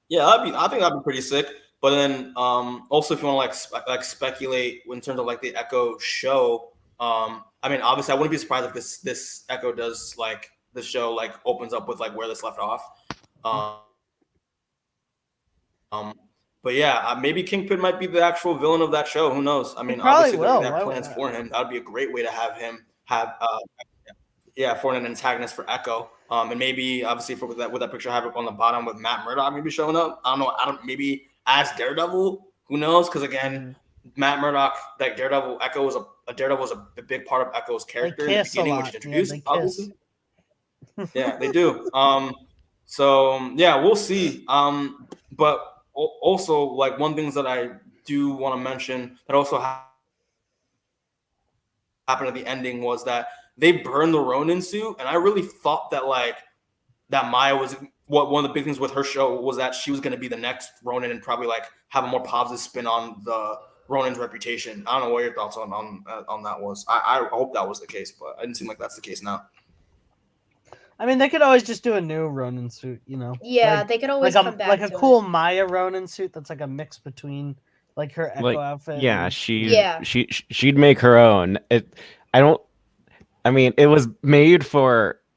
Yeah, I think that'd be pretty sick. But then also if you want to like speculate in terms of like the Echo show, I mean obviously I wouldn't be surprised if this Echo does like the show like opens up with like where this left off. But yeah, maybe Kingpin might be the actual villain of that show. Who knows? I mean, probably obviously will. they Why have would plans not? for him. That would be a great way to have him for an antagonist for Echo. And maybe obviously with that picture I have on the bottom with Matt Murdock maybe showing up. I don't know. Maybe as Daredevil. Who knows? Because again, Matt Murdock, that Daredevil Echo was Daredevil was a big part of Echo's character in the kiss a beginning, which lot. is Yeah, introduced. they kiss. Obviously. Yeah, they do. So yeah, we'll see. But also like one thing that I do want to mention that also happened at the ending was that they burned the Ronin suit, and I really thought that like that Maya was one of the big things with her show was that she was going to be the next Ronin and probably like have a more positive spin on the Ronin's reputation. I don't know what your thoughts on that was. I hope that was the case, but it didn't seem like that's the case now. I mean, they could always just do a new Ronin suit, you know. Yeah, Like- they could always like come a back like a to cool Maya Ronin suit that's like a mix between like her Echo Like, outfit. yeah, and- she'd make her own.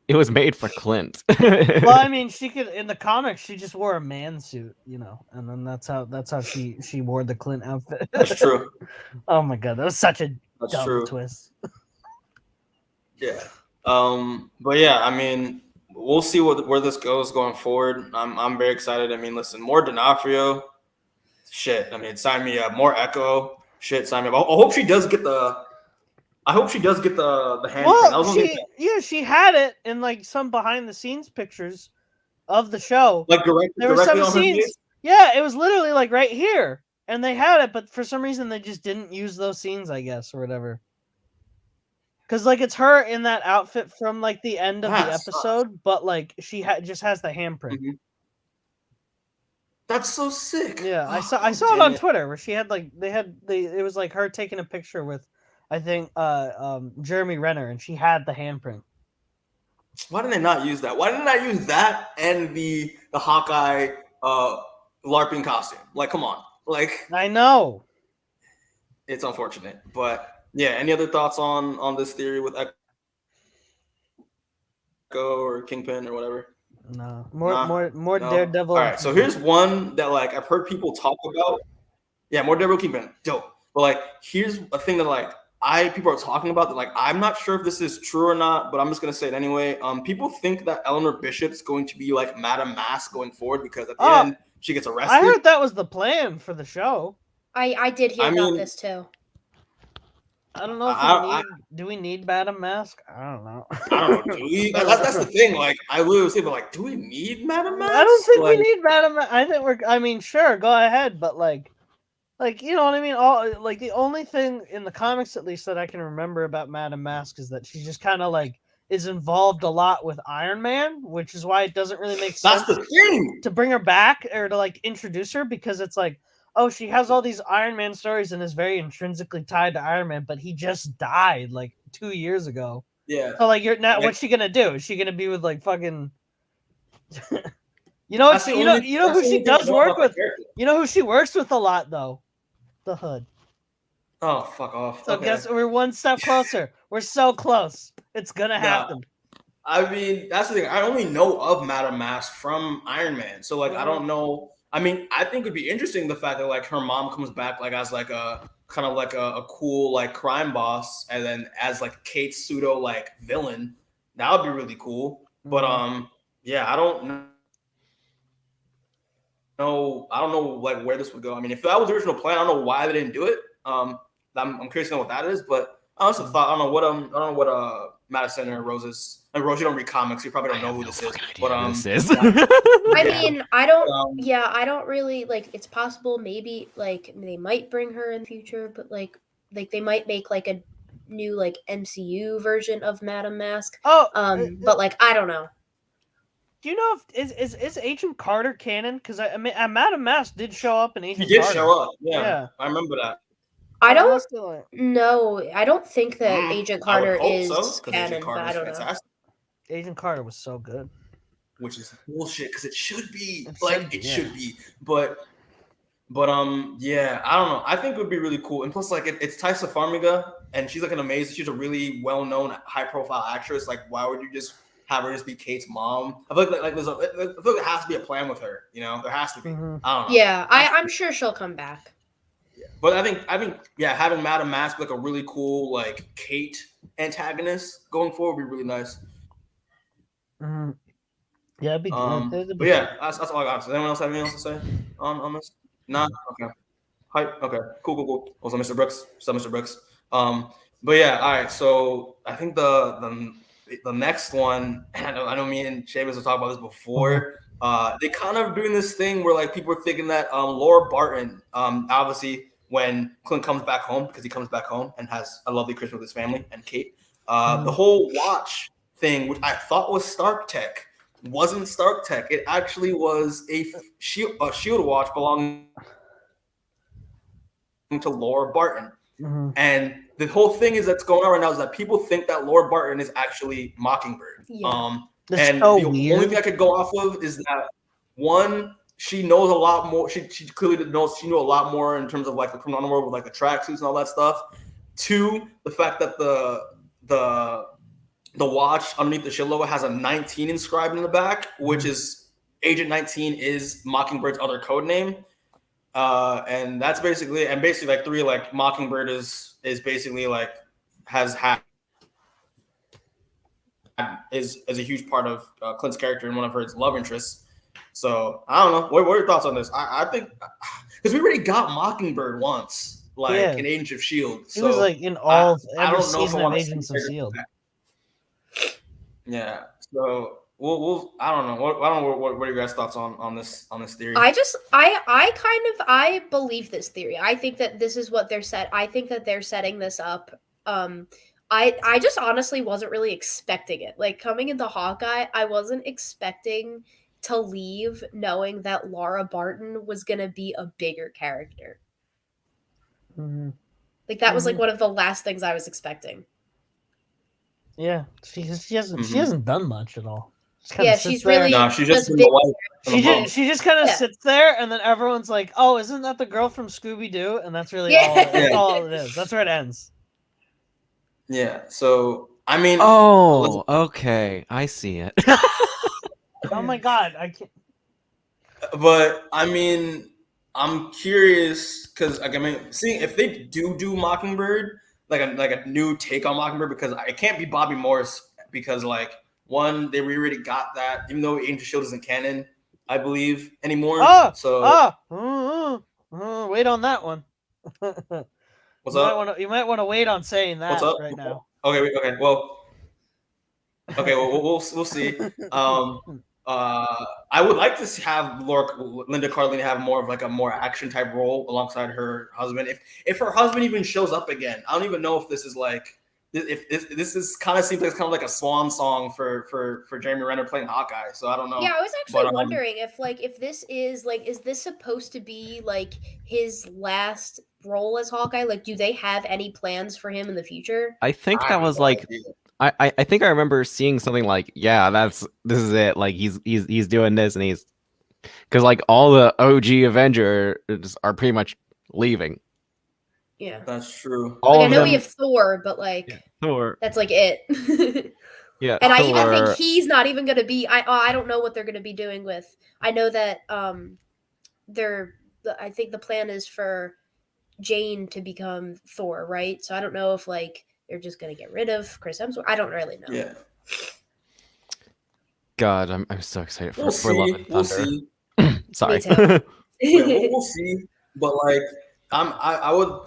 It was made for Clint. Well, I mean, she could in the comics. She just wore a man suit, you know, and then that's how she wore the Clint outfit. That's true. Oh my god, that was such a That's dumb true. twist. Yeah. But yeah, I mean, we'll see where this goes going forward. I'm very excited. I mean, listen, more D'Onofrio. Shit. I mean, sign me up. More Echo. Shit, sign me up. I hope she does get the hand. Well, she had it in like some behind the scenes pictures of the show. like There were directly some on her scenes. face. Yeah, it was literally like right here. And they had it, but for some reason they just didn't use those scenes, I guess, or whatever. Because like it's her in that outfit from like the end of the That sucks. episode, but like she just has the handprint. Mhm. That's so sick. Yeah, I saw God it damn on Twitter where she had like it was like her taking a picture with I think Jeremy Renner, and she had the handprint. Why didn't they not use that? Why didn't I use that and the Hawkeye LARPing costume? Like, come on. Like, I know. it's unfortunate. But yeah, any other thoughts on this theory with Echo or Kingpin or whatever? No. No. More Daredevil. All right, so here's one that like I've heard people talk about. Yeah, more Daredevil Kingpin. Dope. But like here's a thing that like people are talking about that like I'm not sure if this is true or not, but I'm just gonna say it anyway. People think that Eleanor Bishop's going to be like Madame Masque going forward because at the end she gets arrested. I heard that was the plan for the show. I did hear about this too. I don't know if do we need Madame Masque? I don't know. I don't know. Do we? That's the thing. Like I literally say, but like, do we need Madame Masque? I don't think we need Madame Masque. I think I mean, sure, go ahead, but like you know what I mean. Like the only thing in the comics, at least, that I can remember about Madame Masque is that she just kind of like is involved a lot with Iron Man, which is why it doesn't really make sense to bring her back or to like introduce her, because it's like, oh, she has all these Iron Man stories and is very intrinsically tied to Iron Man, but he just died like 2 years ago. Yeah. So like, you're not. What's she gonna do? Is she gonna be with like fucking? You know who she does work with. You know who she works with a lot though, the Hood. Oh, fuck off. So guess we're one step closer. We're so close. It's gonna happen. I mean, that's the thing. I only know of Madame Masque from Iron Man, so like I don't know. I mean, I think it'd be interesting the fact that like her mom comes back like as like a kind of like a cool like crime boss, and then as like Kate's pseudo like villain. That would be really cool. But yeah, I don't know. I don't know like where this would go. I mean, if that was the original plan, I don't know why they didn't do it. I'm curious to know what that is. But I also thought I don't know what Madison or Rose's. And Rose, you don't read comics. You probably don't know who this is. But I mean, I don't. Yeah, I don't really like. It's possible, maybe like they might bring her in the future, but like they might make like a new like MCU version of Madame Masque. But like I don't know. Do you know if is Agent Carter canon? Because I mean, Madame Masque did show up in Agent. He did Carter. show up. Yeah, I remember that. I don't know. I don't think that Agent Carter is canon, but I don't know. Agent Carter was so good. Which is bullshit because it should be. It should be. But yeah, I don't know. I think it would be really cool. And plus, like, it's Taissa Farmiga, and she's like she's a really well-known, high-profile actress. Like, why would you just have her just be Kate's mom? I feel like there has to be a plan with her. You know, there has to be. Mm-hmm. I don't know. Yeah, I'm sure she'll come back. Yeah. But I think yeah, having Madame Masque like a really cool like Kate antagonist going forward would be really nice. Mm-hmm. Yeah, it'd be good. But yeah, that's all I got. Does anyone else have anything else to say on this? Nah. Okay. Hype. Okay. Cool. Also, Mr. Brooks. Mr. Brooks. But yeah. All right. So I think the next one. I know me and Seamus have talked about this before. They kind of doing this thing where like people are thinking that Laura Barton, obviously when Clint comes back home, because he comes back home and has a lovely Christmas with his family and Kate, the whole watch thing, which I thought was Stark Tech, wasn't Stark Tech. It actually was a shield watch belonging to Laura Barton. Mm-hmm. And the whole thing that's going on right now is that people think that Laura Barton is actually Mockingbird. Yeah. And so the weird. only thing I could go off of is that one, she knows a lot more. She clearly knows she knew a lot more in terms of like the criminal underworld with like the tracksuits and all that stuff. Two, the fact that the watch underneath the S.H.I.E.L.D. logo has a 19 inscribed in the back, which is Agent 19 is Mockingbird's other code name. And that's basically like three, like Mockingbird is basically like is a huge part of Clint's character and one of her love interests. So I don't know. What are your thoughts on this? I think because we already got Mockingbird once, like in Agents of S.H.I.E.L.D. He was like in all I every don't know if season I of want Agents of S.H.I.E.L.D. Yeah. So I don't know. What are your guys' thoughts on this theory? I believe this theory. I think that this is what I think that they're setting this up. I just honestly wasn't really expecting it. Like coming into Hawkeye, I wasn't expecting to leave knowing that Laura Barton was gonna be a bigger character. Mm-hmm. Like that was like one of the last things I was expecting. Yeah, she hasn't done much at all. She's really she's just been the wife. She just kind of sits there, and then everyone's like, "Oh, isn't that the girl from Scooby Doo?" And that's really all it is. That's where it ends. Yeah. So I mean, oh, okay, I see it. Oh my god, I can't. But I mean, I'm curious because like, I mean, seeing if they do Mockingbird, like a new take on Mockingbird, because it can't be Bobby Morse because like one, they already got that, even though Agent S.H.I.E.L.D. isn't canon, I believe, anymore. Wait on that one. What's up? You might want to wait on saying that right now. Okay. Well, we'll see. I would like to have Linda Cardellini have more of like a more action type role alongside her husband. If her husband even shows up again, I don't even know if this is like if this is kind of seems like it's kind of like a swan song for Jeremy Renner playing Hawkeye. So I don't know. Yeah, I was actually wondering if this is like, is this supposed to be like his last role as Hawkeye? Like, do they have any plans for him in the future? I think that was like. I think I remember seeing something like, yeah, this is it. Like he's doing this, and he's because like all the OG Avengers are pretty much leaving. Yeah, that's true. I know we have Thor, but like Thor, that's like it. Yeah, and Thor. I even think he's not even going to be. I don't know what they're going to be doing with. I know that I think the plan is for Jane to become Thor, right? So I don't know if like they're just going to get rid of Chris Hemsworth. I don't really know. Yeah. God, I'm so excited for Love and Thunder. We'll see. Sorry. We'll see. But like, I would.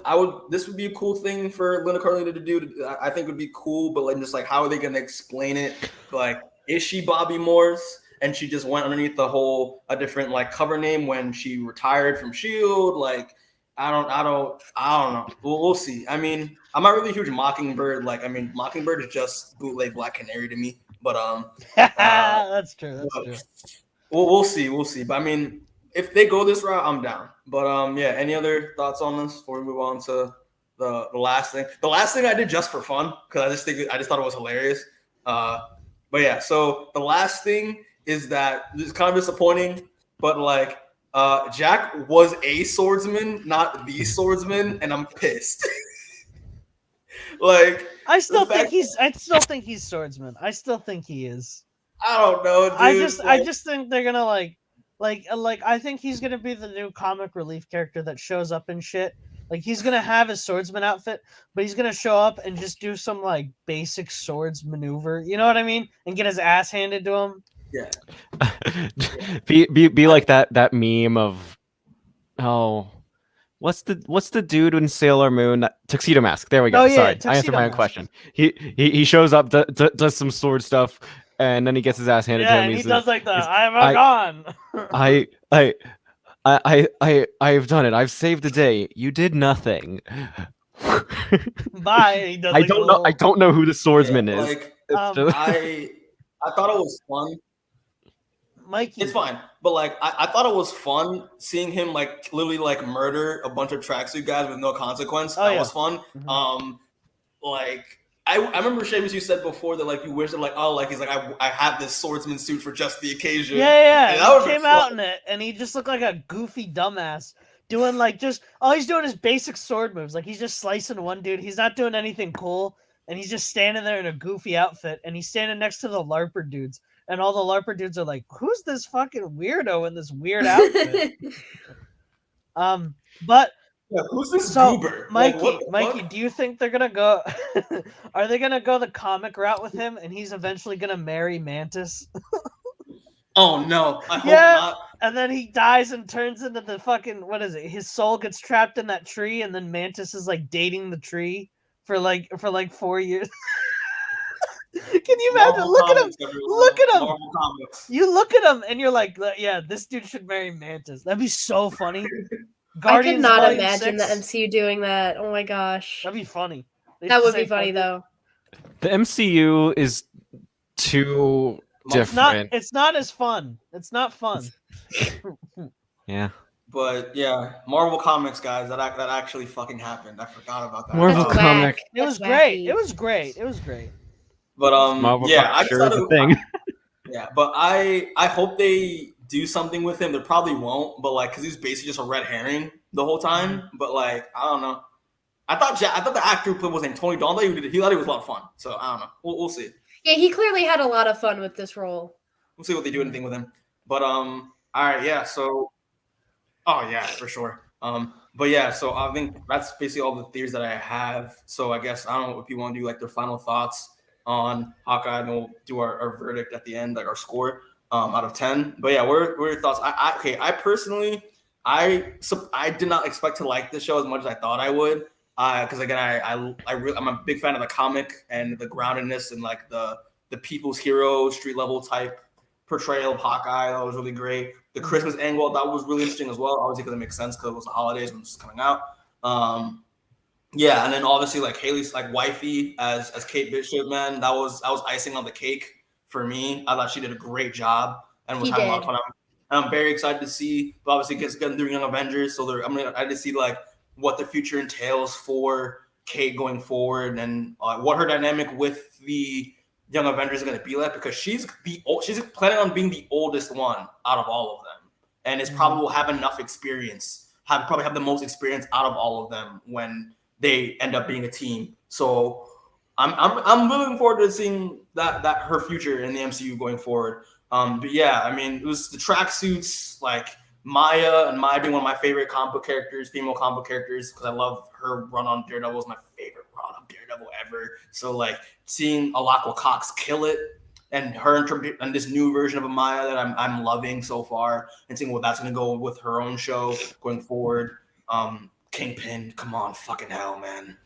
This would be a cool thing for Linda Cardellini to do. I think would be cool. But like, just like, how are they going to explain it? Like, is she Bobby Morse? And she just went underneath a different like cover name when she retired from S.H.I.E.L.D. Like, I don't know. We'll see. I mean, I'm not really a huge Mockingbird. Like, I mean, Mockingbird is just bootleg Black Canary to me. But that's true. We'll see. But I mean, if they go this route, I'm down. But yeah. Any other thoughts on this before we move on to the last thing? The last thing I did just for fun because I just thought it was hilarious. But yeah. So the last thing is that it's kind of disappointing, but like. Jacques was a swordsman, not the swordsman, and I'm pissed. Like I still think he's swordsman. I still think he is. I don't know, dude. I just think they're gonna like I think he's gonna be the new comic relief character that shows up and shit. Like he's gonna have his swordsman outfit, but he's gonna show up and just do some like basic swords maneuver. You know what I mean? And get his ass handed to him. Yeah. be like that meme of what's the dude in Sailor Moon? Tuxedo Mask. There we go. Sorry, I answered my own question. He shows up, does some sword stuff, and then he gets his ass handed to him. He does like the I'm gone. I've done it. I've saved the day. You did nothing. Bye. I don't know who the swordsman is. Like, I thought it was fun. Mikey. It's fine, but like I thought it was fun seeing him like literally like murder a bunch of tracksuit guys with no consequence. That was fun. Mm-hmm. Like I remember Seamus, you said before that like you wish that like he's like I have this swordsman suit for just the occasion. Yeah. He came out in it, and he just looked like a goofy dumbass doing like just all he's doing is basic sword moves. Like he's just slicing one dude. He's not doing anything cool, and he's just standing there in a goofy outfit, and he's standing next to the LARPer dudes. And all the LARPer dudes are like, who's this fucking weirdo in this weird outfit? But yeah, who's this goober? Mikey, do you think they're gonna go are they gonna go the comic route with him and he's eventually gonna marry Mantis? Oh no, I hope not. And then he dies and turns into the fucking his soul gets trapped in that tree, and then Mantis is like dating the tree for like 4 years. Can you imagine? Marvel Look at him. Comics, everyone. Look at him. Marvel Comics. You look at him and you're like, yeah, this dude should marry Mantis. That'd be so funny. I could Guardians not Volume imagine 6, the MCU doing that. Oh my gosh. That'd be funny. They That should would say be funny fuck it. though. The MCU is too different. It's not as fun. It's not fun. Yeah. But yeah, Marvel Comics, guys, that actually fucking happened. I forgot about that. Marvel That's Comic. whack. It was That's great. wacky. It was great. It was great. But Marvel yeah, Comic I sure is a decided, thing. yeah, but I hope they do something with him. They probably won't, but like, cause he's basically just a red herring the whole time. But like, I don't know. I thought the actor who was named Tony Dalton. He thought he was a lot of fun. So I don't know. We'll see. Yeah, he clearly had a lot of fun with this role. We'll see what they do anything with him. But all right, yeah. So, oh yeah, for sure. But yeah, so I think that's basically all the theories that I have. So I guess I don't know if you want to do like their final thoughts on Hawkeye, and we'll do our verdict at the end, like our score out of 10. But yeah, what are your thoughts? I personally, I did not expect to like this show as much as I thought I would. Because again, I'm a big fan of the comic and the groundedness and like the people's hero, street level type portrayal of Hawkeye. That was really great. The Christmas angle, that was really interesting as well. Obviously, because it makes sense because it was the holidays when this was coming out. Yeah, and then obviously like Hailey's like wifey as Kate Bishop, man, that was icing on the cake for me. I thought she did a great job and was He having a lot did. of fun. I'm very excited to see. But obviously, it's getting through Young Avengers, so I'm excited to see like what the future entails for Kate going forward and what her dynamic with the Young Avengers is going to be like, because she's planning on being the oldest one out of all of them, and is probably will have enough experience, probably have the most experience out of all of them when they end up being a team. So I'm looking forward to seeing that her future in the MCU going forward. But yeah, I mean, it was the tracksuits, like Maya being one of my favorite comic book characters, female comic book characters, because I love her run on Daredevil is my favorite run on Daredevil ever. So like seeing Alaqua Cox kill it and her and this new version of Amaya that I'm loving so far, and seeing what that's gonna go with her own show going forward. Kingpin, come on, fucking hell, man.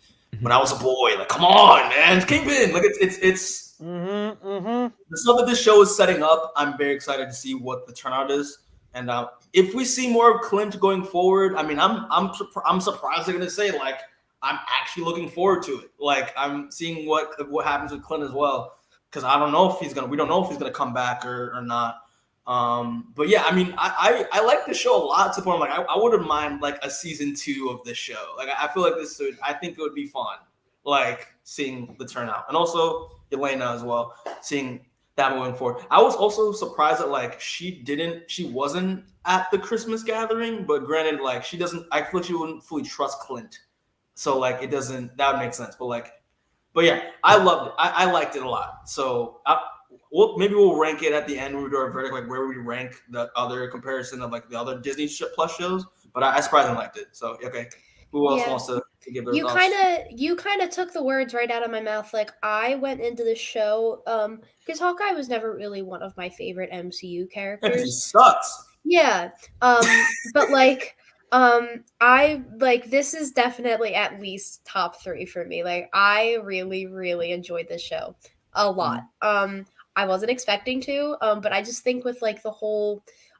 When I was a boy, like, come on, man, it's Kingpin. Like, it's the stuff that this show is setting up. I'm very excited to see what the turnout is, and if we see more of Clint going forward, I mean, I'm surprised they're gonna say like I'm actually looking forward to it. Like, I'm seeing what happens with Clint as well, because I don't know if we don't know if he's gonna come back or not. But yeah, I mean, I like the show a lot to the point like I wouldn't mind like a season 2 of this show. Like I feel like I think it would be fun, like seeing the turnout, and also Elena as well, seeing that moving forward. I was also surprised that like she wasn't at the Christmas gathering, but granted, like I feel like she wouldn't fully trust Clint, so like that would make sense. But yeah, I loved it. I liked it a lot. So maybe we'll rank it at the end when we do our verdict, like where we rank the other comparison of like the other Disney Plus shows. But I surprisingly liked it. So okay, who else wants to give their thoughts? You kind of took the words right out of my mouth. Like I went into the show because Hawkeye was never really one of my favorite MCU characters. He sucks. Yeah, but like I like this is definitely at least top 3 for me. Like I really really enjoyed this show a lot. I wasn't expecting to, but I just think with like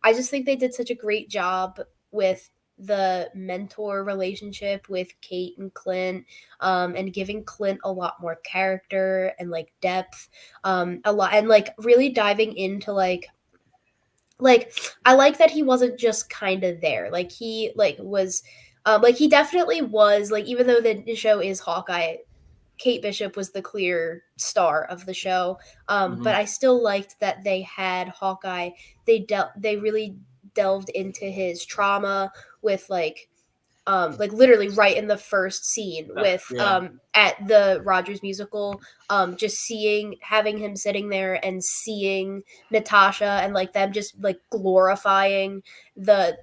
I just think they did such a great job with the mentor relationship with Kate and Clint, and giving Clint a lot more character and like depth, a lot, and like really diving into like I like that he wasn't just kind of there. Like he was, like he definitely was, like even though the show is Hawkeye, Kate Bishop was the clear star of the show. But I still liked that they had Hawkeye. They really delved into his trauma with like literally right in the first scene with at the Rogers musical, just having him sitting there and seeing Natasha and like them just like glorifying the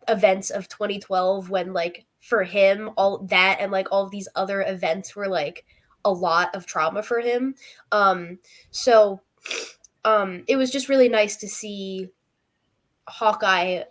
events of 2012, when like for him all that and like all of these other events were like a lot of trauma for him. So it was just really nice to see Hawkeye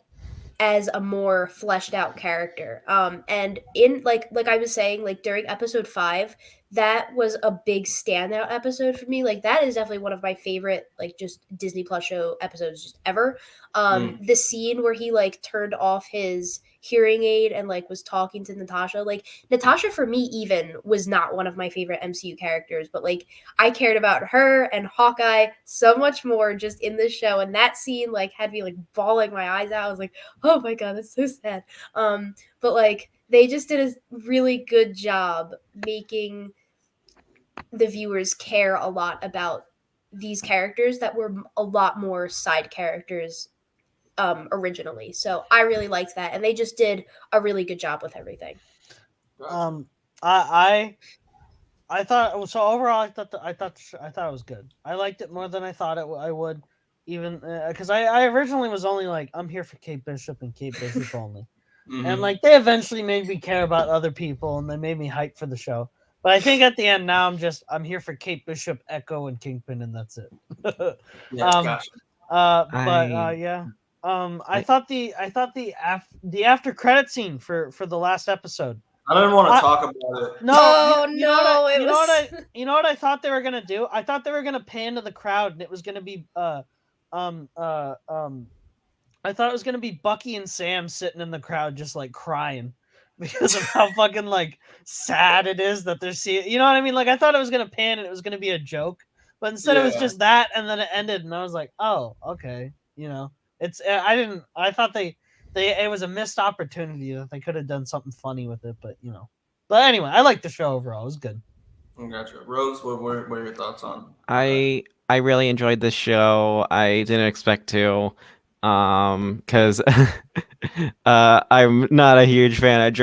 as a more fleshed out character. And in like I was saying, like during episode 5, that was a big standout episode for me. Like that is definitely one of my favorite like just Disney Plus show episodes just ever. The scene where he like turned off his hearing aid and like was talking to Natasha. Like Natasha for me even was not one of my favorite MCU characters, but like I cared about her and Hawkeye so much more just in this show. And that scene like had me like bawling my eyes out. I was like, oh my god, that's so sad. But like they just did a really good job making the viewers care a lot about these characters that were a lot more side characters originally. So I really liked that, and they just did a really good job with everything. I thought so. Overall, I thought it was good. I liked it more than I thought I would, even because I originally was only like, I'm here for Kate Bishop and Kate Bishop only, and like they eventually made me care about other people, and they made me hype for the show. But I think at the end now I'm here for Kate Bishop, Echo, and Kingpin, and that's it. Gotcha. I thought the after credit scene for the last episode. I don't want to talk about it. No, you know what I thought they were gonna do? I thought they were gonna pan to the crowd, and it was gonna be I thought it was gonna be Bucky and Sam sitting in the crowd just like crying because of how fucking like sad it is that they're seeing. You know what I mean? Like I thought it was gonna pan and it was gonna be a joke, but instead it was just that, and then it ended, and I was like, oh, okay, you know. I thought it was a missed opportunity that they could have done something funny with it, but you know. But anyway, I liked the show overall. It was good. Gotcha. Rose, what are your thoughts on? I really enjoyed this show. I didn't expect to, because I'm not a huge fan of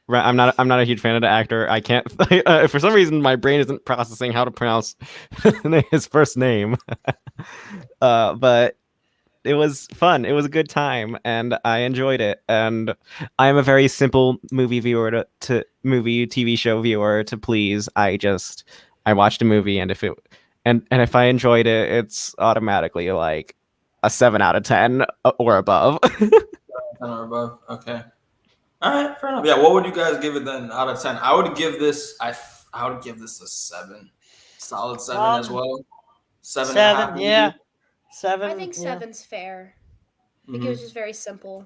I'm not a huge fan of the actor. I can't for some reason my brain isn't processing how to pronounce his first name. But it was fun. It was a good time, and I enjoyed it. And I am a very simple movie viewer TV show viewer to please. I watched a movie, and if I enjoyed it, it's automatically like a 7 out of 10 or above. 10 or above. Okay. All right, fair enough. Yeah, what would you guys give it then out of 10? I would give this a 7. Solid 7 as well. 7.5. Yeah. 7. I think 7's fair. I think it was just very simple.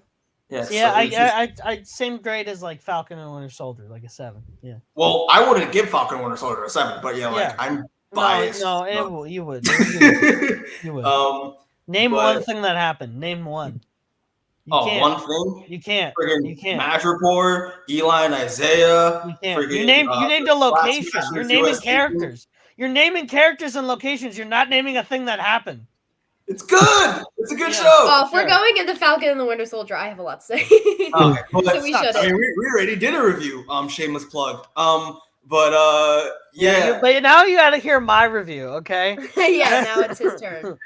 I same grade as like Falcon and Winter Soldier, like a 7. Yeah. Well, I wouldn't give Falcon and Winter Soldier a 7, but I'm biased. You would. You would. Name one thing that happened. Name one. One thing? You can't. You can't. Madripoor, Eli and Isaiah. You can't. You named a location. You're naming characters. You're naming characters and locations. You're not naming a thing that happened. It's good. It's a good show. Oh, if we're going into Falcon and the Winter Soldier, I have a lot to say. So we should. I mean, we already did a review. Shameless plug. But now you got to hear my review, okay? Yeah, now it's his turn.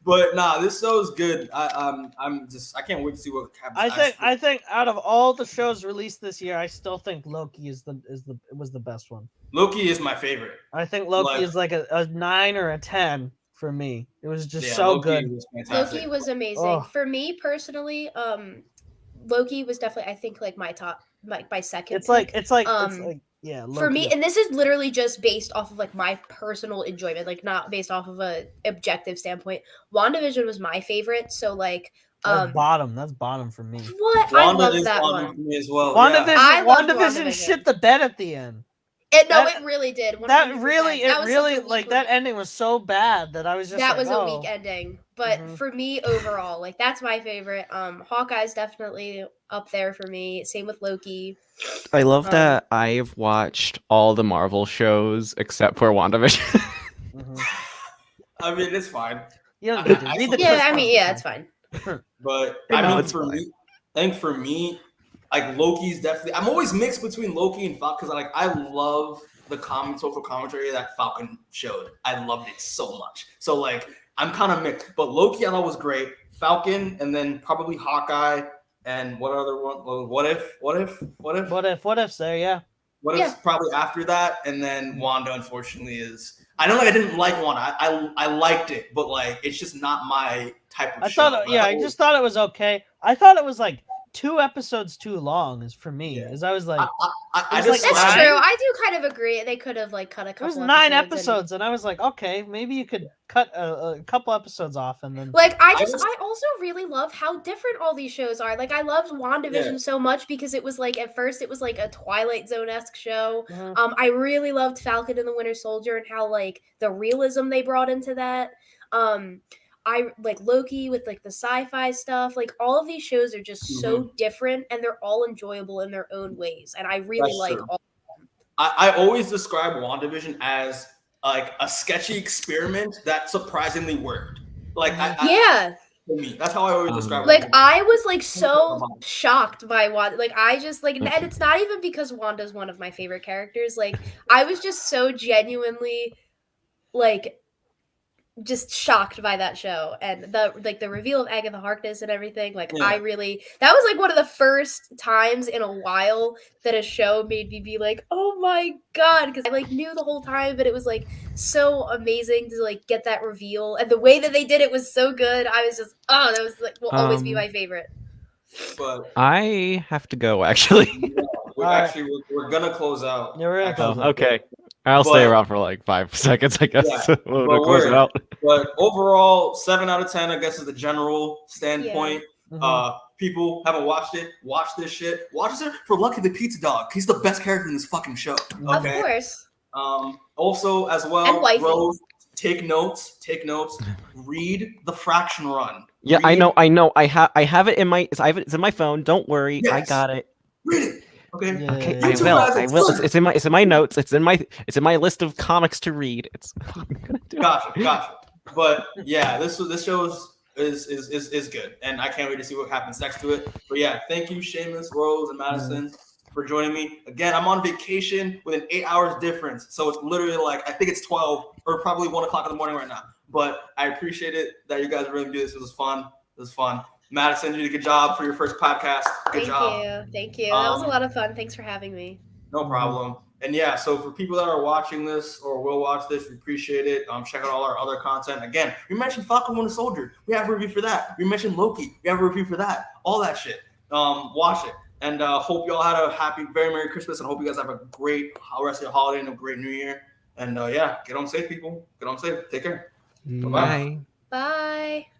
But this show is good. I can't wait to see what happens. I think out of all the shows released this year, I still think Loki was the best one. Loki is my favorite. I think Loki is like a 9 or a 10 for me. It was just so Loki good. Loki was amazing. Oh. For me personally, Loki was definitely I think like my top, my second. It's like yeah. Loki. For me, and this is literally just based off of like my personal enjoyment, like not based off of a objective standpoint. WandaVision was my favorite, so like that's bottom for me. What? I love that one. For me as well. WandaVision shit the bed at the end. It really did. That ending was so bad that I was just a weak ending. But for me overall, like that's my favorite. Hawkeye's definitely up there for me. Same with Loki. I love that I've watched all the Marvel shows except for WandaVision. I mean, it's fine. It's fine. But I think for me, like Loki's definitely. I'm always mixed between Loki and Falcon because I love the social commentary that Falcon showed. I loved it so much. So like I'm kind of mixed. But Loki I thought was great. Falcon and then probably Hawkeye and what other one? What if's there? Yeah. What if's probably after that, and then Wanda unfortunately is. I know I didn't like Wanda. I liked it, but like it's just not my type of show. I just thought it was okay. I thought it was like 2 episodes too long is for me. Yeah. As I was like, I It's just like That's nine? true. I do kind of agree. They could have like cut a it couple. was 9 episodes. episodes, and I was like, okay, maybe you could cut a couple episodes off, and then Like I also really love how different all these shows are. Like I loved WandaVision so much because it was like at first it was like a Twilight Zone-esque show. I really loved Falcon and the Winter Soldier and how like the realism they brought into that. I like Loki with like the sci-fi stuff. Like all of these shows are just so different and they're all enjoyable in their own ways. And I really like true. all of them. I always describe WandaVision as like a sketchy experiment that surprisingly worked. Like Yeah. for me, that's how I always describe it. Like I was like so shocked by Wanda. Like I just like, and it's not even because Wanda's one of my favorite characters. Like I was just so genuinely like just shocked by that show and the reveal of Agatha Harkness and everything. Like that was like one of the first times in a while that a show made me be like, oh my god, because I like knew the whole time, but it was like so amazing to like get that reveal, and the way that they did it was so good. I was just that was like will always be my favorite. But I have to go actually. we're gonna close out. Yeah, we're gonna close out. Okay. I'll stay around for like 5 seconds, I guess. Yeah, We'll close it out. But overall, 7 out of 10, I guess, is the general standpoint. People haven't watched it. Watch this shit. Watch this for Lucky the Pizza Dog. He's the best character in this fucking show. Okay? Of course. Also, as well, And wifey. Rose, take notes. Read the Fraction Run. Yeah, I know. I have it in my. It's in my phone. Don't worry, I got it. Read it. Okay. Yeah. Okay, I will. It's in my notes. It's in my list of comics to read. It's Gotcha. But yeah, this show is good, and I can't wait to see what happens next to it. But yeah, thank you, Seamus, Rose, and Madison for joining me. Again, I'm on vacation with an 8 hours difference, so it's literally like I think it's 12 or probably 1 o'clock in the morning right now. But I appreciate it that you guys really do this. It was fun. Madison, you did a good job for your first podcast. Good job. Thank you. That was a lot of fun. Thanks for having me. No problem. And yeah, so for people that are watching this or will watch this, we appreciate it. Check out all our other content. Again, we mentioned Falcon Winter Soldier. We have a review for that. We mentioned Loki. We have a review for that. All that shit. Watch it. And hope you all had a happy, very Merry Christmas. And hope you guys have a great rest of your holiday and a great New Year. And yeah, get home safe, people. Get home safe. Take care. Bye. Bye.